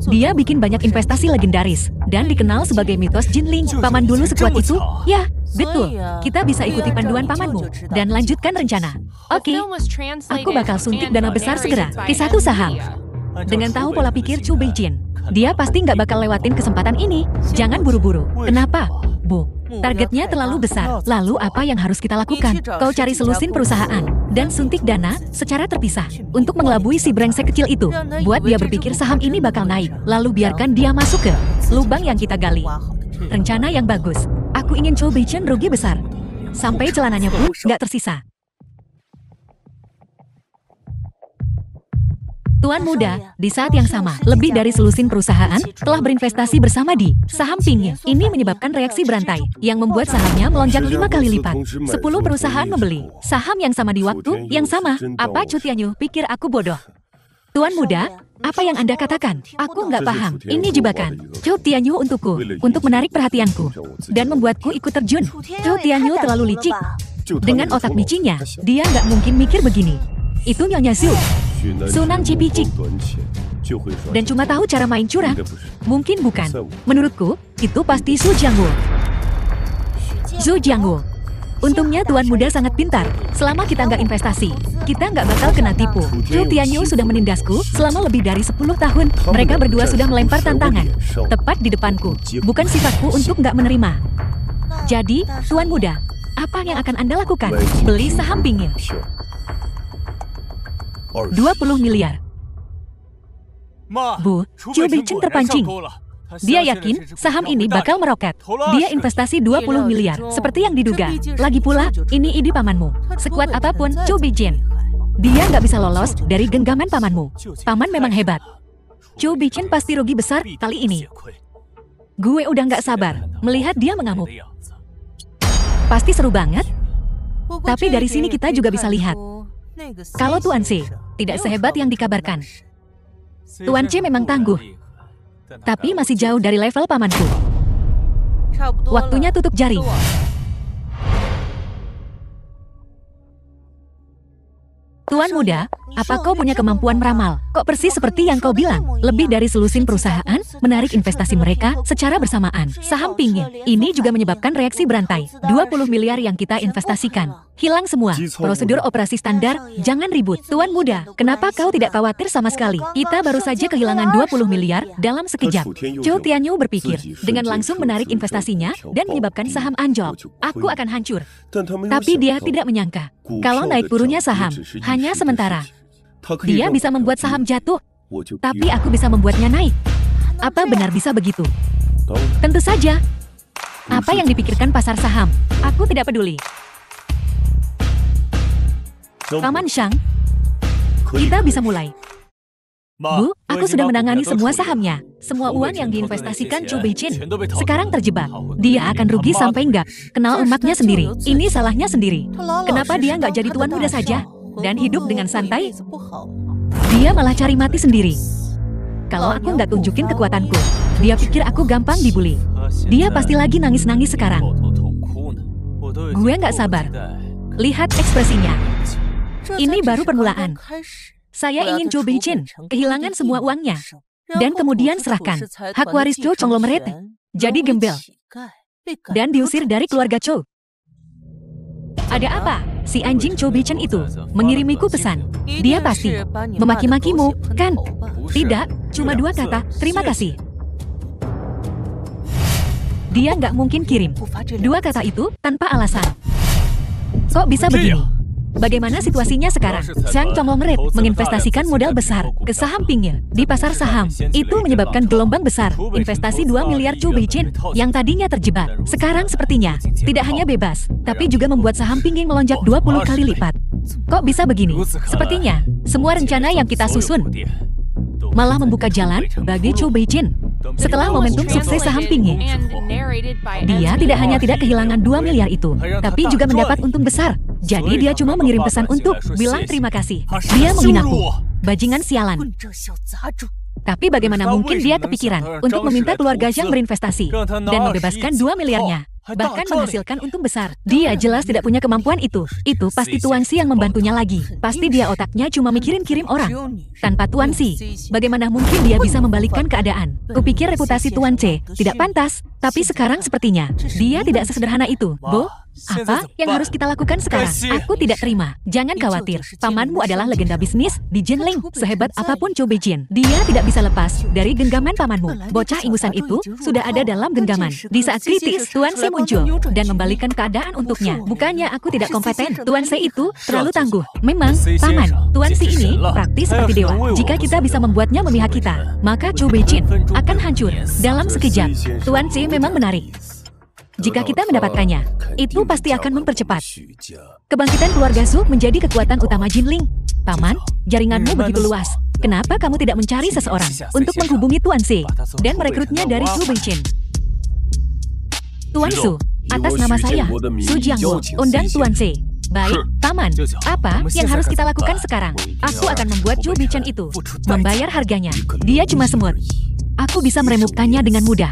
S1: Dia bikin banyak investasi legendaris dan dikenal sebagai mitos Jinling. Paman dulu sekuat itu? Ya, betul. Kita bisa ikuti panduan pamanmu dan lanjutkan rencana. Oke, aku bakal suntik dana besar segera ke satu saham. Dengan tahu pola pikir Chu Beijin, dia pasti nggak bakal lewatin kesempatan ini. Jangan buru-buru. Kenapa? Bu, targetnya terlalu besar. Lalu apa yang harus kita lakukan? Kau cari selusin perusahaan dan suntik dana secara terpisah untuk mengelabui si brengsek kecil itu. Buat dia berpikir saham ini bakal naik. Lalu biarkan dia masuk ke lubang yang kita gali. Rencana yang bagus. Aku ingin Chu Beijin rugi besar. Sampai celananya pun nggak tersisa. Tuan muda, di saat yang sama, lebih dari selusin perusahaan telah berinvestasi bersama di saham Ping. Ini menyebabkan reaksi berantai, yang membuat sahamnya melonjak 5 kali lipat. 10 perusahaan membeli saham yang sama di waktu yang sama. Apa Chu Tianyu pikir aku bodoh? Tuan muda, apa yang Anda katakan? Aku nggak paham. Ini jebakan Chu Tianyu untukku, untuk menarik perhatianku, dan membuatku ikut terjun. Chu Tianyu terlalu licik. Dengan otak micinya, dia nggak mungkin mikir begini. Itu Nyonya Zhu. Sunan Chi picik. Dan cuma tahu cara main curang. Mungkin bukan. Menurutku, itu pasti Zhu Jiangwu. Zhu Jiangwu. Untungnya Tuan muda sangat pintar. Selama kita nggak investasi, kita nggak bakal kena tipu. Chu Tianyu sudah menindasku selama lebih dari 10 tahun. Mereka berdua sudah melempar tantangan. Tepat di depanku. Bukan sifatku untuk nggak menerima. Jadi, Tuan muda, apa yang akan Anda lakukan? Beli saham Ping. 20 miliar. Bu, Chu Beijin terpancing. Dia yakin saham ini bakal meroket. Dia investasi 20 miliar, seperti yang diduga. Lagi pula, ini ide pamanmu. Sekuat apapun Chu Beijin, dia nggak bisa lolos dari genggaman pamanmu. Paman memang hebat. Chu Beijin pasti rugi besar kali ini. Gue udah nggak sabar melihat dia mengamuk. Pasti seru banget. Tapi dari sini kita juga bisa lihat Kalau Tuan C tidak sehebat yang dikabarkan. Tuan C memang tangguh, tapi masih jauh dari level pamanku. Waktunya tutup jari. Tuan muda, apa kau punya kemampuan meramal? Kok persis seperti yang kau bilang? Lebih dari selusin perusahaan menarik investasi mereka secara bersamaan. Saham pinggir. Ini juga menyebabkan reaksi berantai. 20 miliar yang kita investasikan hilang semua. Prosedur operasi standar, jangan ribut. Tuan muda, kenapa kau tidak khawatir sama sekali? Kita baru saja kehilangan 20 miliar dalam sekejap. Zhou Tianyu berpikir dengan langsung menarik investasinya dan menyebabkan saham anjlok. Aku akan hancur. Tapi dia tidak menyangka kalau naik turunnya saham hanya sementara. Dia bisa membuat saham jatuh, tapi aku bisa membuatnya naik. Apa benar bisa begitu? Tentu saja. Apa yang dipikirkan pasar saham? Aku tidak peduli. Paman Shang, kita bisa mulai. Bu, aku sudah menangani semua sahamnya. Semua uang yang diinvestasikan Zhou Beijin sekarang terjebak. Dia akan rugi sampai nggak kenal emaknya sendiri. Ini salahnya sendiri. Kenapa dia nggak jadi tuan muda saja dan hidup dengan santai? Dia malah cari mati sendiri. Kalau aku nggak tunjukin kekuatanku, dia pikir aku gampang dibully. Dia pasti lagi nangis-nangis sekarang. Gue nggak sabar. Lihat ekspresinya. Ini baru permulaan. Saya ingin Zhou Beijin kehilangan semua uangnya dan kemudian serahkan hak waris Zhou conglomerate jadi gembel dan diusir dari keluarga Zhou. Ada apa? Si anjing Zhou Beijin itu mengirimiku pesan. Dia pasti memaki-makimu, kan? Tidak, cuma 2 kata, terima kasih. Dia nggak mungkin kirim 2 kata itu tanpa alasan. Kok bisa begini? Bagaimana situasinya sekarang? Shang Conglomerate menginvestasikan modal besar ke saham pinggir di pasar saham. Itu menyebabkan gelombang besar investasi 2 miliar Zhou Beijin yang tadinya terjebak. Sekarang sepertinya tidak hanya bebas, tapi juga membuat saham pinggir melonjak 20 kali lipat. Kok bisa begini? Sepertinya semua rencana yang kita susun malah membuka jalan bagi Zhou Beijin. Setelah momentum sukses saham pinggir, dia tidak hanya tidak kehilangan 2 miliar itu, tapi juga mendapat untung besar. Jadi dia cuma mengirim pesan untuk bilang terima kasih. Dia menghinaku. Bajingan sialan. Tapi bagaimana mungkin dia kepikiran untuk meminta keluarga Zhang berinvestasi dan membebaskan 2 miliarnya, bahkan menghasilkan untung besar. Dia jelas tidak punya kemampuan itu. Itu pasti Tuan Si yang membantunya lagi. Pasti dia otaknya cuma mikirin kirim orang. Tanpa Tuan Si, bagaimana mungkin dia bisa membalikkan keadaan? Kupikir reputasi Tuan C tidak pantas, tapi sekarang sepertinya dia tidak sesederhana itu. Bo, apa yang harus kita lakukan sekarang? Aku tidak terima. Jangan khawatir, pamanmu adalah legenda bisnis di Jinling. Sehebat apapun Zhou Beijin, dia tidak bisa lepas dari genggaman pamanmu. Bocah ingusan itu sudah ada dalam genggaman. Di saat kritis, Tuan C muncul dan membalikkan keadaan untuknya. Bukannya aku tidak kompeten, Tuan C itu terlalu tangguh. Memang, paman, Tuan C ini praktis seperti dewa. Jika kita bisa membuatnya memihak kita, maka Zhou Beijin akan hancur dalam sekejap. Tuan C memang menarik. Jika kita mendapatkannya, itu pasti akan mempercepat kebangkitan keluarga Zhou menjadi kekuatan utama Jinling. Paman, jaringanmu begitu luas. Kenapa kamu tidak mencari seseorang untuk menghubungi Tuan C dan merekrutnya dari Zhou Beijin? Tuan Su, atas nama saya, Su Jiangwo, undang Tuan C. Baik, Paman, apa yang harus kita lakukan sekarang? Aku akan membuat Zhou Beijin itu membayar harganya. Dia cuma semut. Aku bisa meremukkannya dengan mudah.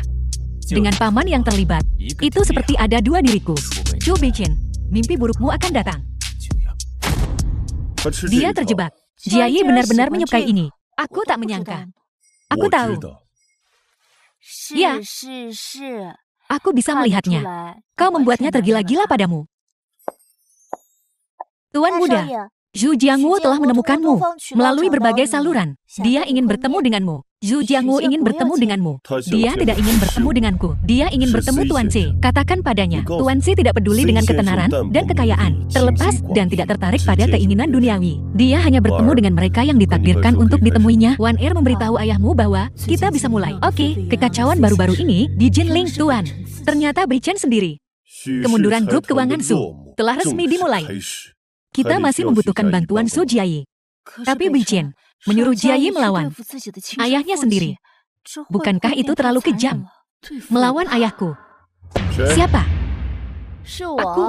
S1: Dengan paman yang terlibat, itu seperti ada 2 diriku. Zhou Beijin, mimpi burukmu akan datang. Dia terjebak. Jiayi benar-benar menyukai ini. Aku tak menyangka. Aku tahu. Ya, aku bisa melihatnya. Kau membuatnya tergila-gila padamu. Tuan muda, Zhu Jiangwu telah menemukanmu melalui berbagai saluran. Dia ingin bertemu denganmu. Zhu Jiangwu ingin bertemu denganmu. Dia tidak ingin bertemu denganku. Dia ingin bertemu Tuan C. Katakan padanya, Tuan C tidak peduli dengan ketenaran dan kekayaan, terlepas dan tidak tertarik pada keinginan duniawi. Dia hanya bertemu dengan mereka yang ditakdirkan untuk ditemuinya. Wan Er memberitahu ayahmu bahwa kita bisa mulai. Oke, kekacauan baru-baru ini di Jinling, Tuan. Ternyata Beijin sendiri. Kemunduran grup keuangan Zhou telah resmi dimulai. Kita masih membutuhkan bantuan Su Jiayi. Tapi Beijin menyuruh Jiayi melawan ayahnya sendiri. Bukankah itu terlalu kejam? Melawan ayahku. Siapa? Aku.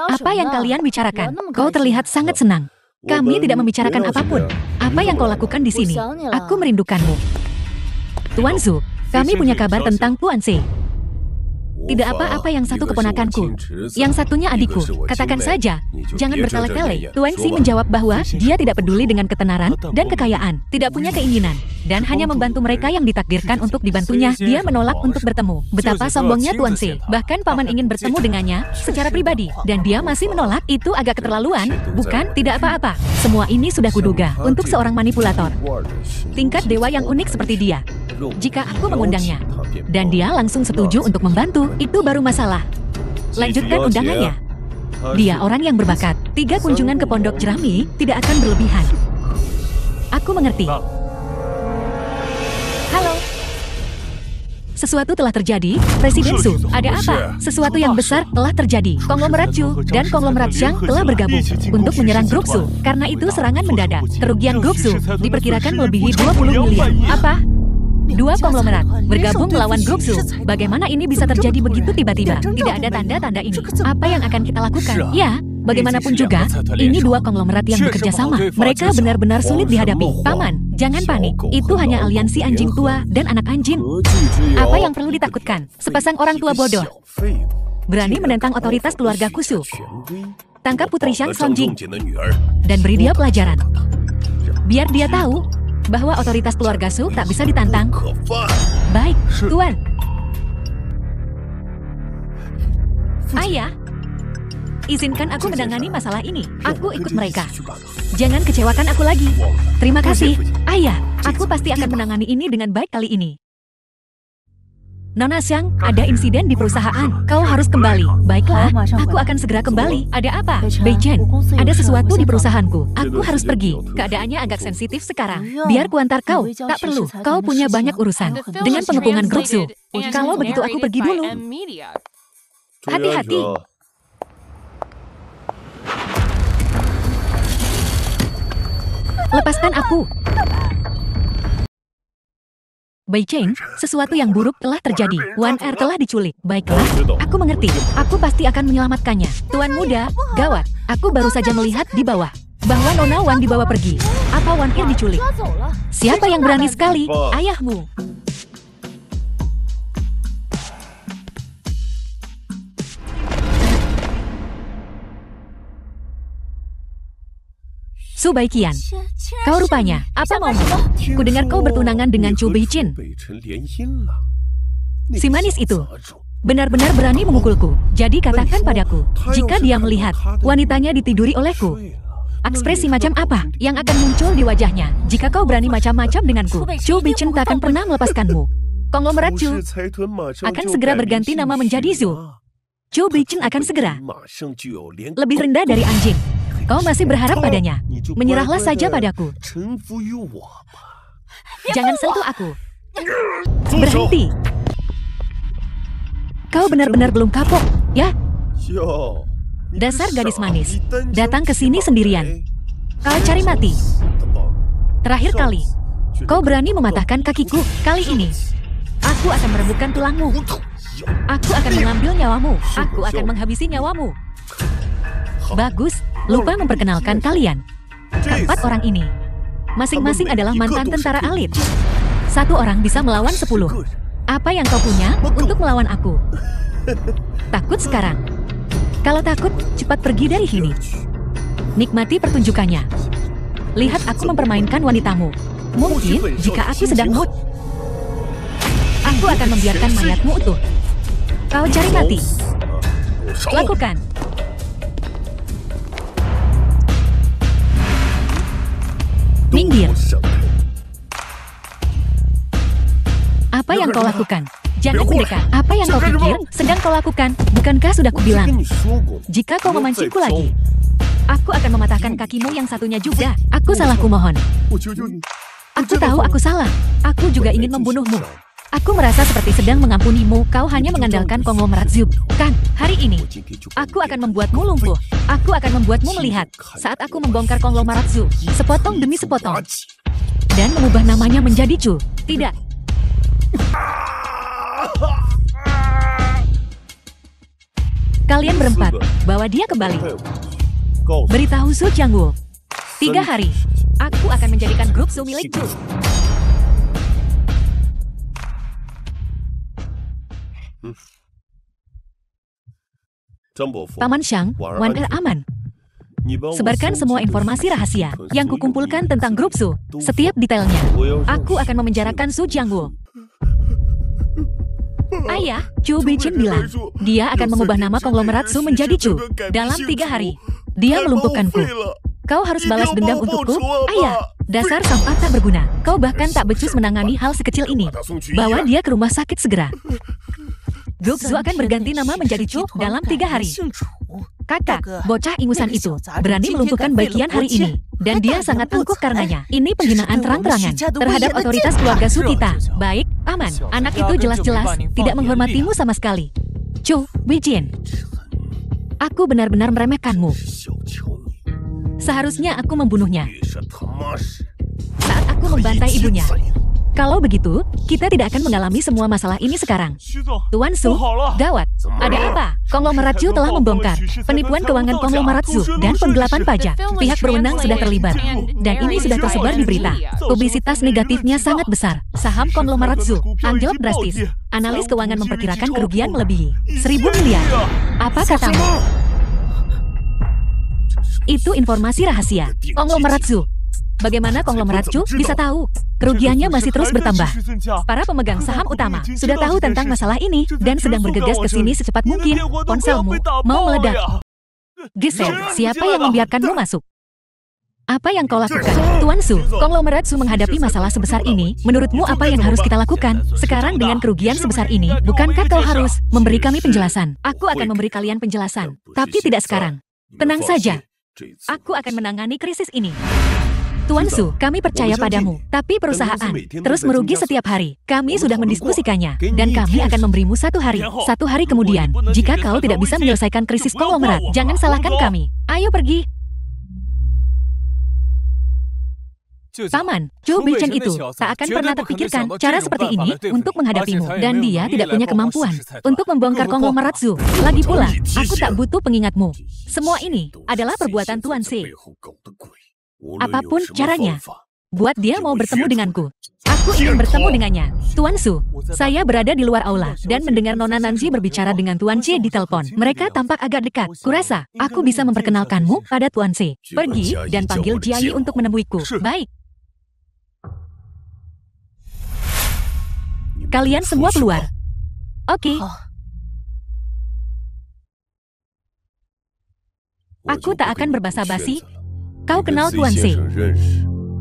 S1: Apa yang kalian bicarakan? Kau terlihat sangat senang. Kami tidak membicarakan apapun. Apa yang kau lakukan di sini? Aku merindukanmu. Tuan Zhu, kami punya kabar tentang Tuan C. Tidak apa-apa, yang satu keponakanku, yang satunya adikku. Katakan saja, jangan bertele-tele. Tuan Xi menjawab bahwa dia tidak peduli dengan ketenaran dan kekayaan, tidak punya keinginan, dan hanya membantu mereka yang ditakdirkan untuk dibantunya. Dia menolak untuk bertemu. Betapa sombongnya Tuan Xi. Bahkan paman ingin bertemu dengannya secara pribadi, dan dia masih menolak. Itu agak keterlaluan, bukan? Tidak apa-apa. Semua ini sudah kuduga untuk seorang manipulator. Tingkat dewa yang unik seperti dia. Jika aku mengundangnya, dan dia langsung setuju untuk membantu, itu baru masalah. Lanjutkan undangannya. Dia orang yang berbakat. 3 kunjungan ke pondok jerami tidak akan berlebihan. Aku mengerti. Halo. Sesuatu telah terjadi, Presiden Su. Ada apa? Sesuatu yang besar telah terjadi. Konglomerat Chu dan konglomerat Xiang telah bergabung untuk menyerang grup Su. Karena itu serangan mendadak. Kerugian grup Su diperkirakan melebihi 20 miliar. Apa? 2 konglomerat bergabung melawan grup Su. Bagaimana ini bisa terjadi begitu tiba-tiba? Tidak ada tanda-tanda ini. Apa yang akan kita lakukan? Ya, bagaimanapun juga, ini 2 konglomerat yang bekerja sama. Mereka benar-benar sulit dihadapi. Paman, jangan panik. Itu hanya aliansi anjing tua dan anak anjing. Apa yang perlu ditakutkan? Sepasang orang tua bodoh berani menentang otoritas keluarga Kusu. Tangkap Putri Shang Songjing dan beri dia pelajaran. Biar dia tahu bahwa otoritas keluarga Su tak bisa ditantang. Baik, Tuan. Ayah, izinkan aku menangani masalah ini. Aku ikut mereka. Jangan kecewakan aku lagi. Terima kasih, Ayah. Aku pasti akan menangani ini dengan baik kali ini. Nona Xiang, ada insiden di perusahaan. Kau harus kembali. Baiklah, aku akan segera kembali. Ada apa? Bei Chen, ada sesuatu di perusahaanku. Aku harus pergi. Keadaannya agak sensitif sekarang. Biar kuantar kau. Tak perlu. Kau punya banyak urusan dengan pengepungan grup Su. Kalau begitu aku pergi dulu. Hati-hati. Lepaskan aku. Bei Chen, sesuatu yang buruk telah terjadi. Wan Er telah diculik. Baiklah, aku mengerti. Aku pasti akan menyelamatkannya. Tuan muda, gawat. Aku baru saja melihat di bawah bahwa Nona Wan dibawa pergi. Apa Wan Er diculik? Siapa yang berani sekali? Ayahmu. Su Baiqian, kau rupanya, apa maumu? Kudengar kau bertunangan dengan Chu Beichin. Si manis itu benar-benar berani memukulku. Jadi katakan padaku, jika dia melihat wanitanya ditiduri olehku, ekspresi macam apa yang akan muncul di wajahnya? Jika kau berani macam-macam denganku, Chu Beichin tak akan pernah melepaskanmu. Konglomerat Chu akan segera berganti nama menjadi Zhu. Chu Beichin akan segera lebih rendah dari anjing. Kau masih berharap padanya. Menyerahlah saja padaku. Jangan sentuh aku. Berhenti. Kau benar-benar belum kapok, ya? Dasar gadis manis. Datang ke sini sendirian. Kau cari mati. Terakhir kali. Kau berani mematahkan kakiku. Kali ini, aku akan merebutkan tulangmu. Aku akan mengambil nyawamu. Aku akan menghabisi nyawamu. Bagus. Lupa memperkenalkan kalian. 4 orang ini masing-masing adalah mantan tentara elit. 1 orang bisa melawan 10. Apa yang kau punya untuk melawan aku? Takut sekarang? Kalau takut, cepat pergi dari sini. Nikmati pertunjukannya. Lihat aku mempermainkan wanitamu. Mungkin jika aku sedang mood, aku akan membiarkan mayatmu utuh. Kau cari mati. Lakukan. Minggir. Apa yang kau lakukan? Jangan mendekat. Apa yang kau pikir sedang kau lakukan? Bukankah sudah kubilang? Jika kau memancingku lagi, aku akan mematahkan kakimu yang satunya juga. Aku salah, kumohon. Aku tahu aku salah. Aku juga ingin membunuhmu. Aku merasa seperti sedang mengampunimu. Kau hanya mengandalkan konglomerat Zhu. Kan, hari ini, aku akan membuatmu lumpuh. Aku akan membuatmu melihat saat aku membongkar konglomerat Zhu, sepotong demi sepotong, dan mengubah namanya menjadi Chu. Tidak. Kalian berempat, bawa dia kembali. Beritahu Su Jiangwu 3 hari. Aku akan menjadikan grup Su milik Chu. Paman Xiang, Wan Er aman. Sebarkan semua informasi rahasia yang kukumpulkan tentang grup Su, setiap detailnya. Aku akan memenjarakan Su Jiangwu. Ayah, Chu Beijing bilang, dia akan mengubah nama konglomerat Su menjadi Chu dalam 3 hari. Dia melumpuhkanku. Kau harus balas dendam untukku, ayah. Dasar sampah tak berguna. Kau bahkan tak becus menangani hal sekecil ini. Bawa dia ke rumah sakit segera. Grup Su akan berganti nama menjadi Chu dalam 3 hari. Kakak, bocah ingusan itu berani melumpuhkan Baiqian hari ini. Dan dia sangat angkuh karenanya. Ini penghinaan terang-terangan terhadap otoritas keluarga Su kita. Baik, aman. Anak itu jelas-jelas tidak menghormatimu sama sekali. Chu Beijing, aku benar-benar meremehkanmu. Seharusnya aku membunuhnya saat aku membantai ibunya. Kalau begitu, kita tidak akan mengalami semua masalah ini sekarang. Tuan Su, gawat. Ada apa? Konglomerat Chu telah membongkar penipuan keuangan konglomerat Su dan penggelapan pajak. Pihak berwenang sudah terlibat. Dan ini sudah tersebar di berita. Publisitas negatifnya sangat besar. Saham konglomerat Su anjlok drastis. Analis keuangan memperkirakan kerugian melebihi 1.000 miliar. Apa katamu? Itu informasi rahasia. Konglomerat Su. Bagaimana konglomerat Chu bisa tahu? Kerugiannya masih terus bertambah. Para pemegang saham utama sudah tahu tentang masalah ini dan sedang bergegas ke sini secepat mungkin. Ponselmu mau meledak. Giselle, siapa yang membiarkanmu masuk? Apa yang kau lakukan? Tuan Su, konglomerat Su menghadapi masalah sebesar ini. Menurutmu apa yang harus kita lakukan? Sekarang dengan kerugian sebesar ini, bukankah kau harus memberi kami penjelasan? Aku akan memberi kalian penjelasan, tapi tidak sekarang. Tenang saja. Aku akan menangani krisis ini. Tuan Su, kami percaya padamu, tapi perusahaan terus merugi setiap hari. Kami sudah mendiskusikannya, dan kami akan memberimu 1 hari. 1 hari kemudian, jika kau tidak bisa menyelesaikan krisis konglomerat, jangan salahkan kami. Ayo pergi. Paman, Chu Beijing itu tak akan pernah terpikirkan cara seperti ini untuk menghadapimu, dan dia tidak punya kemampuan untuk membongkar konglomerat Su. Lagi pula, aku tak butuh pengingatmu. Semua ini adalah perbuatan Tuan Si. Apapun caranya, buat dia mau bertemu denganku. Aku ingin bertemu dengannya. Tuan Su, saya berada di luar aula dan mendengar Nona Nancy berbicara dengan Tuan C di telepon. Mereka tampak agak dekat. Kurasa, aku bisa memperkenalkanmu pada Tuan C. Pergi dan panggil Jiayi untuk menemuiku. Baik. Kalian semua keluar. Oke. Aku tak akan berbasa-basi. Kau kenal Tuan C.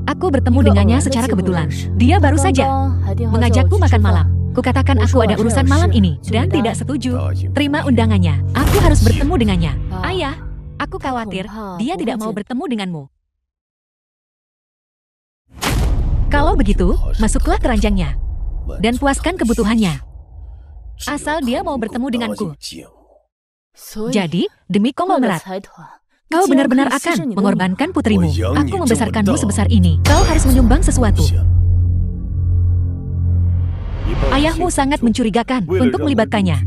S1: Aku bertemu dengannya secara kebetulan. Dia baru saja mengajakku makan malam. Kukatakan aku ada urusan malam ini dan tidak setuju. Terima undangannya. Aku harus bertemu dengannya. Ayah, aku khawatir dia tidak mau bertemu denganmu. Kalau begitu, masuklah ke ranjangnya dan puaskan kebutuhannya. Asal dia mau bertemu denganku. Jadi, demi konglomerat, kau benar-benar akan mengorbankan putrimu. Aku membesarkanmu sebesar ini. Kau harus menyumbang sesuatu. Ayahmu sangat mencurigakan untuk melibatkannya.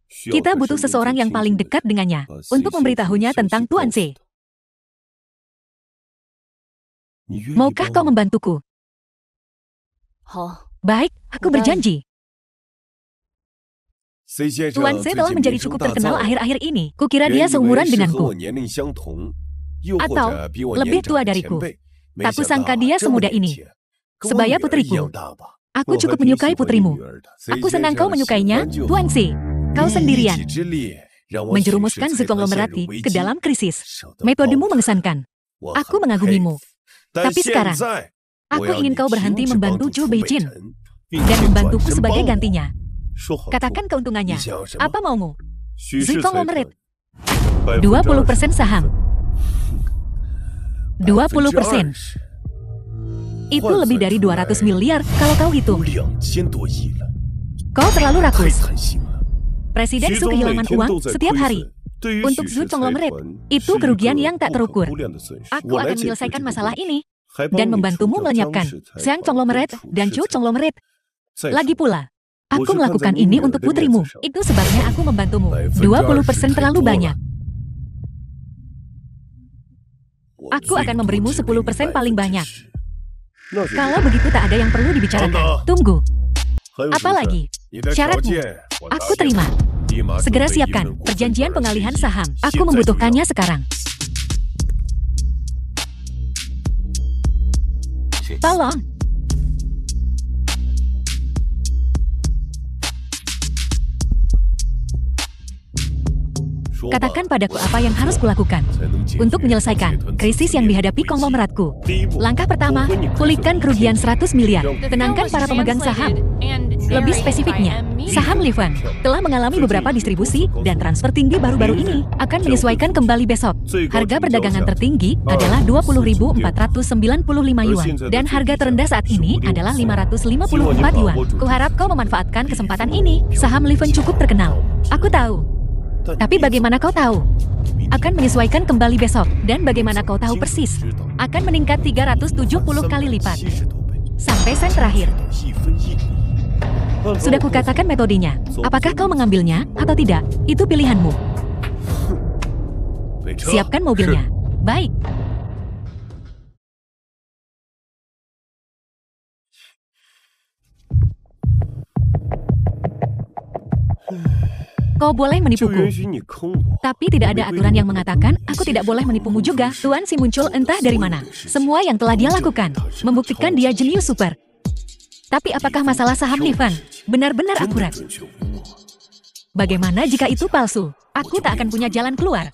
S1: Kita butuh seseorang yang paling dekat dengannya untuk memberitahunya tentang Tuan C. Maukah kau membantuku? Baik, aku berjanji. Tuan C telah menjadi cukup terkenal akhir-akhir ini. Kukira dia seumuran denganku. Atau lebih tua dariku. Tak kusangka dia semuda ini. Sebaya putriku. Aku cukup menyukai putrimu. Aku senang kau menyukainya, Tuan C. Kau sendirian menjerumuskan Zikonglomerati ke dalam krisis. Metodemu mengesankan. Aku mengagumimu. Tapi sekarang, aku ingin kau berhenti membantu Chu Beijing dan membantuku sebagai gantinya. Katakan keuntungannya. Apa maumu? Zikonglomerat 20% saham. 20%. Itu lebih dari 200 miliar kalau kau hitung. Kau terlalu rakus. Presiden Su kehilangan uang setiap hari. Untuk Zu Conglomerat, itu kerugian yang tak terukur. Aku akan menyelesaikan masalah ini dan membantumu melenyapkan Xiang Conglomerat dan Chu Conglomerat. Lagi pula, aku melakukan ini untuk putrimu. Itu sebabnya aku membantumu. 20% terlalu banyak. Aku akan memberimu 10% paling banyak. Kalau begitu tak ada yang perlu dibicarakan. Tunggu. Apalagi? Syaratmu. Aku terima. Segera siapkan perjanjian pengalihan saham. Aku membutuhkannya sekarang. Tolong. Katakan padaku apa yang harus kulakukan untuk menyelesaikan krisis yang dihadapi konglomeratku. Langkah pertama, pulihkan kerugian 100 miliar. Tenangkan para pemegang saham. Lebih spesifiknya, saham Livent telah mengalami beberapa distribusi dan transfer tinggi baru-baru ini akan menyesuaikan kembali besok. Harga perdagangan tertinggi adalah 20.495 yuan dan harga terendah saat ini adalah 554 yuan. Kuharap kau memanfaatkan kesempatan ini. Saham Livent cukup terkenal. Aku tahu. Tapi bagaimana kau tahu? Akan menyesuaikan kembali besok. Dan bagaimana kau tahu persis? Akan meningkat 370 kali lipat. Sampai sen terakhir. Sudah kukatakan metodenya. Apakah kau mengambilnya atau tidak? Itu pilihanmu. Siapkan mobilnya. Baik. Kau boleh menipuku. Tapi tidak ada aturan yang mengatakan aku tidak boleh menipumu juga. Tuan Si muncul entah dari mana. Semua yang telah dia lakukan membuktikan dia jenius super. Tapi apakah masalah saham Livent benar-benar akurat? Bagaimana jika itu palsu? Aku tak akan punya jalan keluar.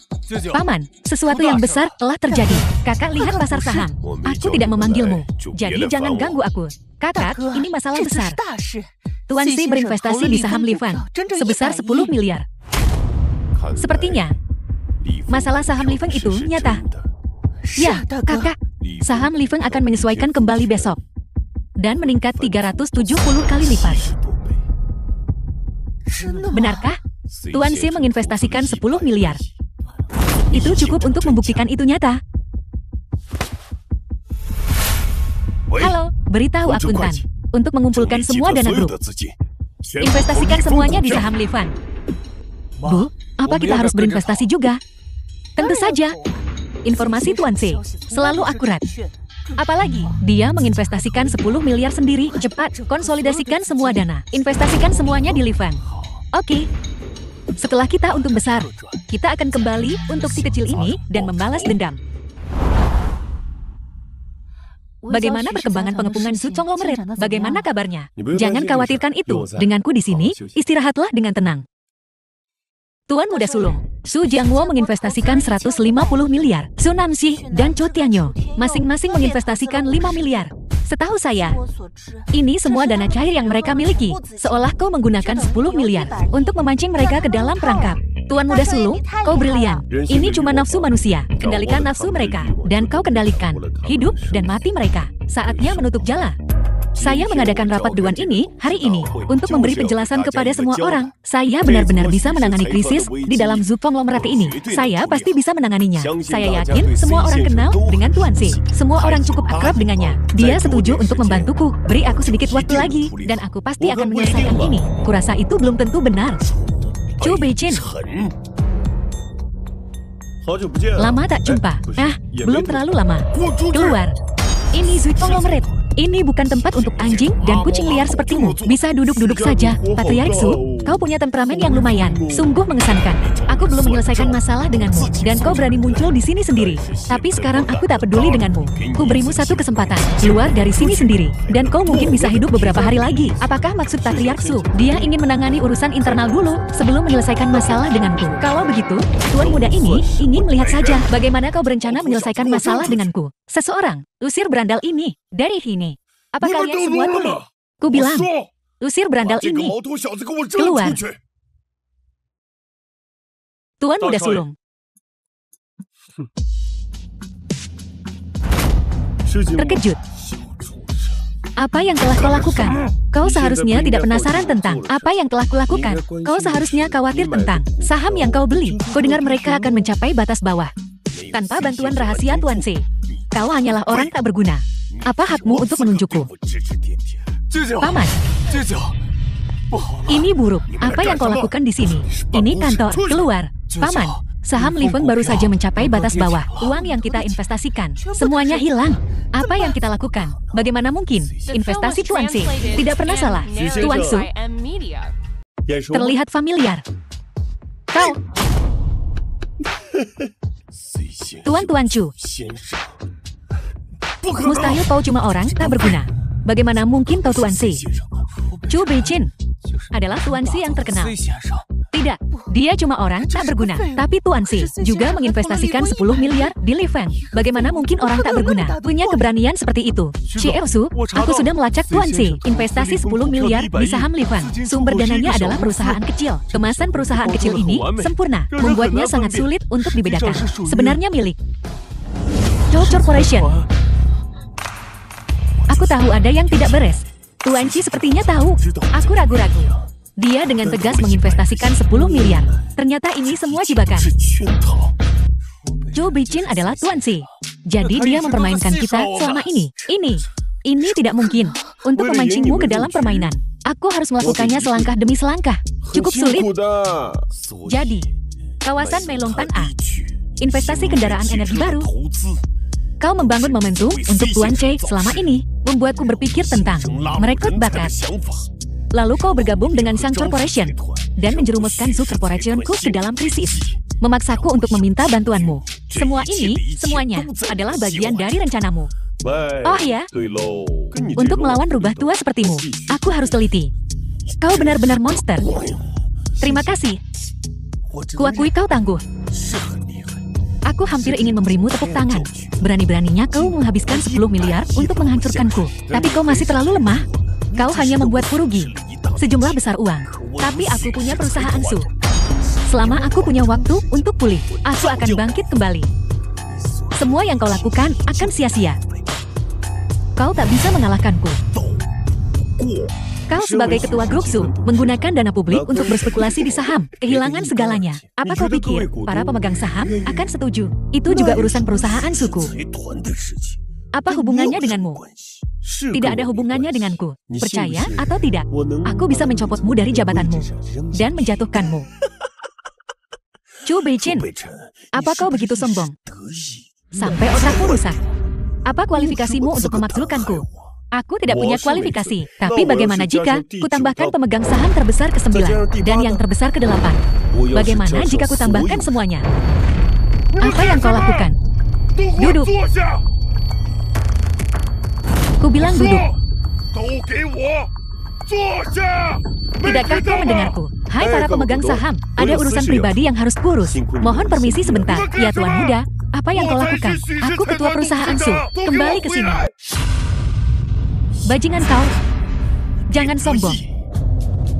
S1: Paman, sesuatu yang besar telah terjadi. Kakak lihat pasar saham. Aku tidak memanggilmu. Jadi jangan ganggu aku. Kakak, ini masalah besar. Tuan Si berinvestasi di saham Livent sebesar 10 miliar. Sepertinya, masalah saham Livent itu nyata. Ya, kakak, saham Livent akan menyesuaikan kembali besok. Dan meningkat 370 kali lipat. Benarkah? Tuan Si menginvestasikan 10 miliar. Itu cukup untuk membuktikan itu nyata. Halo, beritahu akuntan. Untuk mengumpulkan semua dana grup. Investasikan semuanya di saham Livent. Bu, apa kita harus berinvestasi juga? Tentu saja. Informasi Tuan Si selalu akurat. Apalagi, dia menginvestasikan 10 miliar sendiri. Cepat, konsolidasikan semua dana. Investasikan semuanya di Livent. Oke. Setelah kita untung besar, kita akan kembali untuk si kecil ini dan membalas dendam. Bagaimana perkembangan pengepungan Su Conglomerate? Bagaimana kabarnya? Jangan khawatirkan itu. Denganku di sini, istirahatlah dengan tenang. Tuan Muda Sulung, Su Jiangwo menginvestasikan 150 miliar. Su Namxi dan Cho Tianyo masing-masing menginvestasikan 5 miliar. Setahu saya, ini semua dana cair yang mereka miliki. Seolah kau menggunakan 10 miliar untuk memancing mereka ke dalam perangkap. Tuan Muda Sulung, kau brilian. Ini cuma nafsu manusia. Kendalikan nafsu mereka. Dan kau kendalikan hidup dan mati mereka. Saatnya menutup jala. Saya mengadakan rapat dewan ini hari ini untuk memberi penjelasan kepada semua orang. Saya benar-benar bisa menangani krisis di dalam Zu Conglomerate ini. Saya pasti bisa menanganinya. Saya yakin semua orang kenal dengan Tuan Si. Semua orang cukup akrab dengannya. Dia setuju untuk membantuku. Beri aku sedikit waktu lagi, dan aku pasti akan menyelesaikan ini. Kurasa itu belum tentu benar. Chu Beijin. Lama tak jumpa. Belum terlalu lama. Keluar. Ini Zu Conglomerate. Ini bukan tempat untuk anjing dan kucing liar sepertimu. Bisa duduk-duduk saja. Patriark Su, kau punya temperamen yang lumayan. Sungguh mengesankan. Aku belum menyelesaikan masalah denganmu. Dan kau berani muncul di sini sendiri. Tapi sekarang aku tak peduli denganmu. Ku berimu satu kesempatan. Keluar dari sini sendiri. Dan kau mungkin bisa hidup beberapa hari lagi. Apakah maksud Patriark Su? Dia ingin menangani urusan internal dulu sebelum menyelesaikan masalah denganku. Kalau begitu, Tuan Muda ini ingin melihat saja bagaimana kau berencana menyelesaikan masalah denganku. Seseorang, usir berandal ini dari sini. Apa kalian semua tunduk? Ku bilang, usir berandal ini. Keluar. Tuan Muda Sulung. Terkejut. Apa yang telah kau lakukan? Kau seharusnya tidak penasaran tentang apa yang telah kulakukan. Kau seharusnya khawatir tentang saham yang kau beli. Kau dengar mereka akan mencapai batas bawah. Tanpa bantuan rahasia Tuan Si. Kau hanyalah orang tak berguna. Apa hakmu untuk menunjukku? Paman. Ini buruk. Apa yang kau lakukan di sini? Ini kantor. Keluar. Paman. Saham Livent baru saja mencapai batas bawah. Uang yang kita investasikan, semuanya hilang. Apa yang kita lakukan? Bagaimana mungkin? Investasi Tuan C tidak pernah salah. Tuan Su terlihat familiar. Kau, Tuan Chu. Mustahil kau cuma orang tak berguna. Bagaimana mungkin kau Tuan C? Chu Beijin adalah Tuan C yang terkenal. Tidak, dia cuma orang tak berguna. Tapi Tuan C juga menginvestasikan 10 miliar di Livent. Bagaimana mungkin orang tak berguna punya keberanian seperti itu? Xie Su, aku sudah melacak Tuan C. Investasi 10 miliar di saham Livent. Sumber dananya adalah perusahaan kecil. Kemasan perusahaan kecil ini sempurna, membuatnya sangat sulit untuk dibedakan. Sebenarnya milik Chow Corporation. Aku tahu ada yang tidak beres. Tuan C sepertinya tahu. Aku ragu-ragu. Dia dengan tegas menginvestasikan 10 miliar. Ternyata ini semua jebakan. Zhou Beijin adalah Tuan C. Jadi dia mempermainkan kita selama ini. Ini tidak mungkin. Untuk memancingmu ke dalam permainan, aku harus melakukannya selangkah demi selangkah. Cukup sulit. Jadi, kawasan Melongtan A. Investasi kendaraan energi baru. Kau membangun momentum untuk Tuan C selama ini. Membuatku berpikir tentang merekrut bakat. Lalu kau bergabung dengan Sang Corporation dan menjerumuskan Zhu Corporation-ku ke dalam krisis. Memaksaku untuk meminta bantuanmu. Semua ini, semuanya adalah bagian dari rencanamu. Oh ya, untuk melawan rubah tua sepertimu, aku harus teliti. Kau benar-benar monster. Terima kasih. Kuakui kau tangguh. Aku hampir ingin memberimu tepuk tangan. Berani-beraninya kau menghabiskan 10 miliar untuk menghancurkanku. Tapi kau masih terlalu lemah. Kau hanya membuatku rugi sejumlah besar uang. Tapi aku punya perusahaan Su. Selama aku punya waktu untuk pulih, aku akan bangkit kembali. Semua yang kau lakukan akan sia-sia. Kau tak bisa mengalahkanku. Kau sebagai ketua grup Su menggunakan dana publik untuk berspekulasi di saham, kehilangan segalanya. Apa kau pikir para pemegang saham akan setuju? Itu juga urusan perusahaan suku. Apa hubungannya denganmu? Tidak ada hubungannya denganku. Percaya atau tidak, aku bisa mencopotmu dari jabatanmu dan menjatuhkanmu. Chu Beijin, apa kau begitu sombong? Sampai otakmu rusak. Apa kualifikasimu untuk memakzulkanku? Aku tidak punya kualifikasi. Tapi bagaimana jika kutambahkan pemegang saham terbesar ke-9 dan yang terbesar ke-8? Bagaimana jika kutambahkan semuanya? Apa yang kau lakukan? Duduk. Ku bilang duduk. Tidakkah kau mendengarku? Hai para pemegang saham, ada urusan pribadi yang harus kurus. Mohon permisi sebentar. Ya Tuan Muda, apa yang kau lakukan? Aku ketua perusahaan Su. Kembali ke sini. Bajingan kau. Jangan sombong.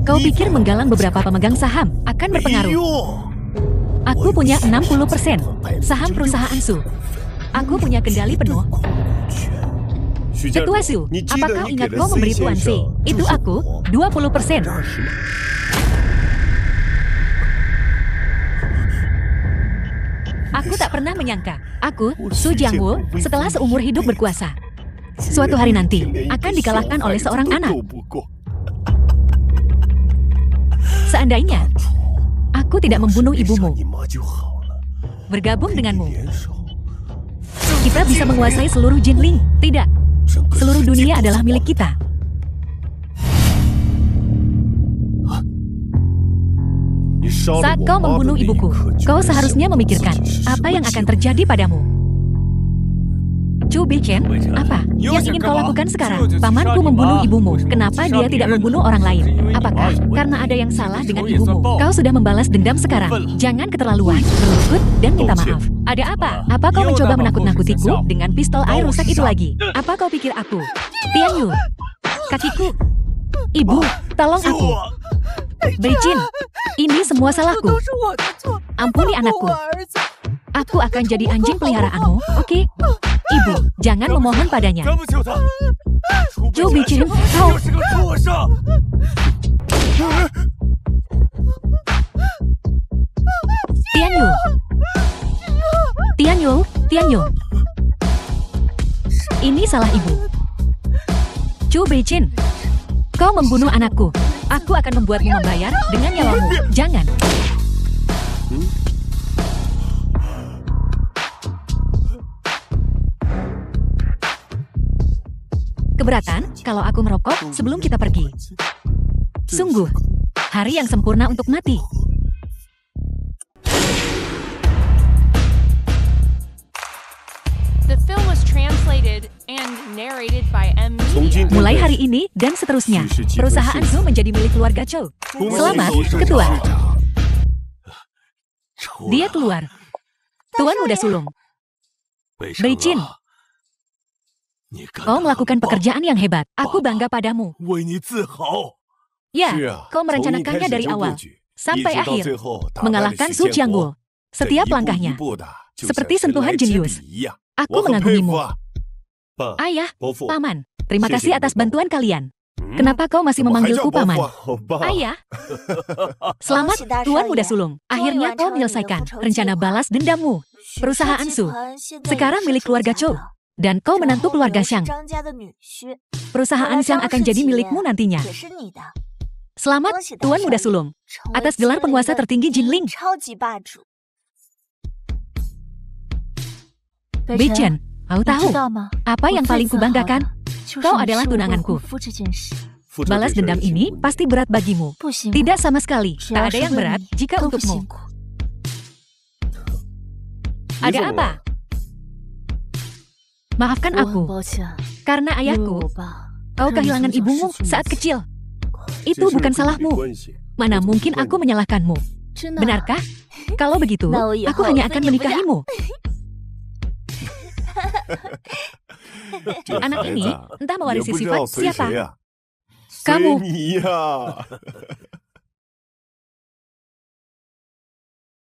S1: Kau pikir menggalang beberapa pemegang saham akan berpengaruh? Aku punya 60% saham perusahaan Su. Aku punya kendali penuh. Ketua Su, apakah ingat kau memberi Tuan C? Itu aku, 20%. Aku tak pernah menyangka, aku, Su Jiangwu, setelah seumur hidup berkuasa, suatu hari nanti akan dikalahkan oleh seorang anak. Seandainya aku tidak membunuh ibumu, bergabung denganmu, kita bisa menguasai seluruh Jinling. Tidak. Seluruh dunia adalah milik kita. Saat kau membunuh ibuku, kau seharusnya memikirkan apa yang akan terjadi padamu. Chu Beijin, apa yang ingin kau lakukan sekarang? Pamanku membunuh ibumu. Kenapa dia tidak membunuh orang lain? Apakah karena ada yang salah dengan ibumu? Kau sudah membalas dendam sekarang. Jangan keterlaluan, berlutut dan minta maaf. Ada apa? Apa kau mencoba menakut-nakutiku dengan pistol air rusak itu lagi? Apa kau pikir aku? Tian Yu, kakiku. Ibu, tolong aku. Beijin, ini semua salahku. Ampuni anakku. Aku akan jadi anjing peliharaanmu, oke? Ibu, jangan memohon padanya. Zhou Beijin, kau... Tian Yu. Tian Yu, Tian Yu. Ini salah ibu. Zhou Beijin, kau membunuh anakku. Aku akan membuatmu membayar dengan nyawamu. Jangan. keberatan kalau aku merokok sebelum kita pergi? Sungguh, hari yang sempurna untuk mati.
S2: The film was translated and narrated by M Media.
S1: Mulai hari ini dan seterusnya, perusahaan Zhu menjadi milik keluarga Chou. Selamat, Ketua. Dia keluar. Tuan Muda Sulung. Beichin, kau melakukan pekerjaan yang hebat. Aku bangga padamu. Ya, kau merencanakannya dari awal sampai akhir, mengalahkan Su Jianggu. Setiap langkahnya, seperti sentuhan jenius. Aku mengagumimu. Ayah, Paman, terima kasih atas bantuan kalian. Kenapa kau masih memanggilku Paman? Ayah. Selamat, Tuan Muda Sulung. Akhirnya kau menyelesaikan rencana balas dendammu. Perusahaan Su sekarang milik keluarga Chou. Dan kau menantu keluarga Xiang. Perusahaan Xiang akan jadi milikmu nantinya. Selamat, Tuan Muda Sulung, atas gelar penguasa tertinggi Jinling. Beichin, kau tahu apa yang paling kubanggakan? Kau adalah tunanganku. Balas dendam ini pasti berat bagimu. Tidak sama sekali. Tak ada yang berat jika untukmu. Ada apa? Maafkan aku. Karena ayahku, kau kehilangan ibumu saat kecil. Itu bukan salahmu. Mana mungkin aku menyalahkanmu? Benarkah? Kalau begitu, aku hanya akan menikahimu. Anak ini entah mewarisi sifat siapa. Kamu.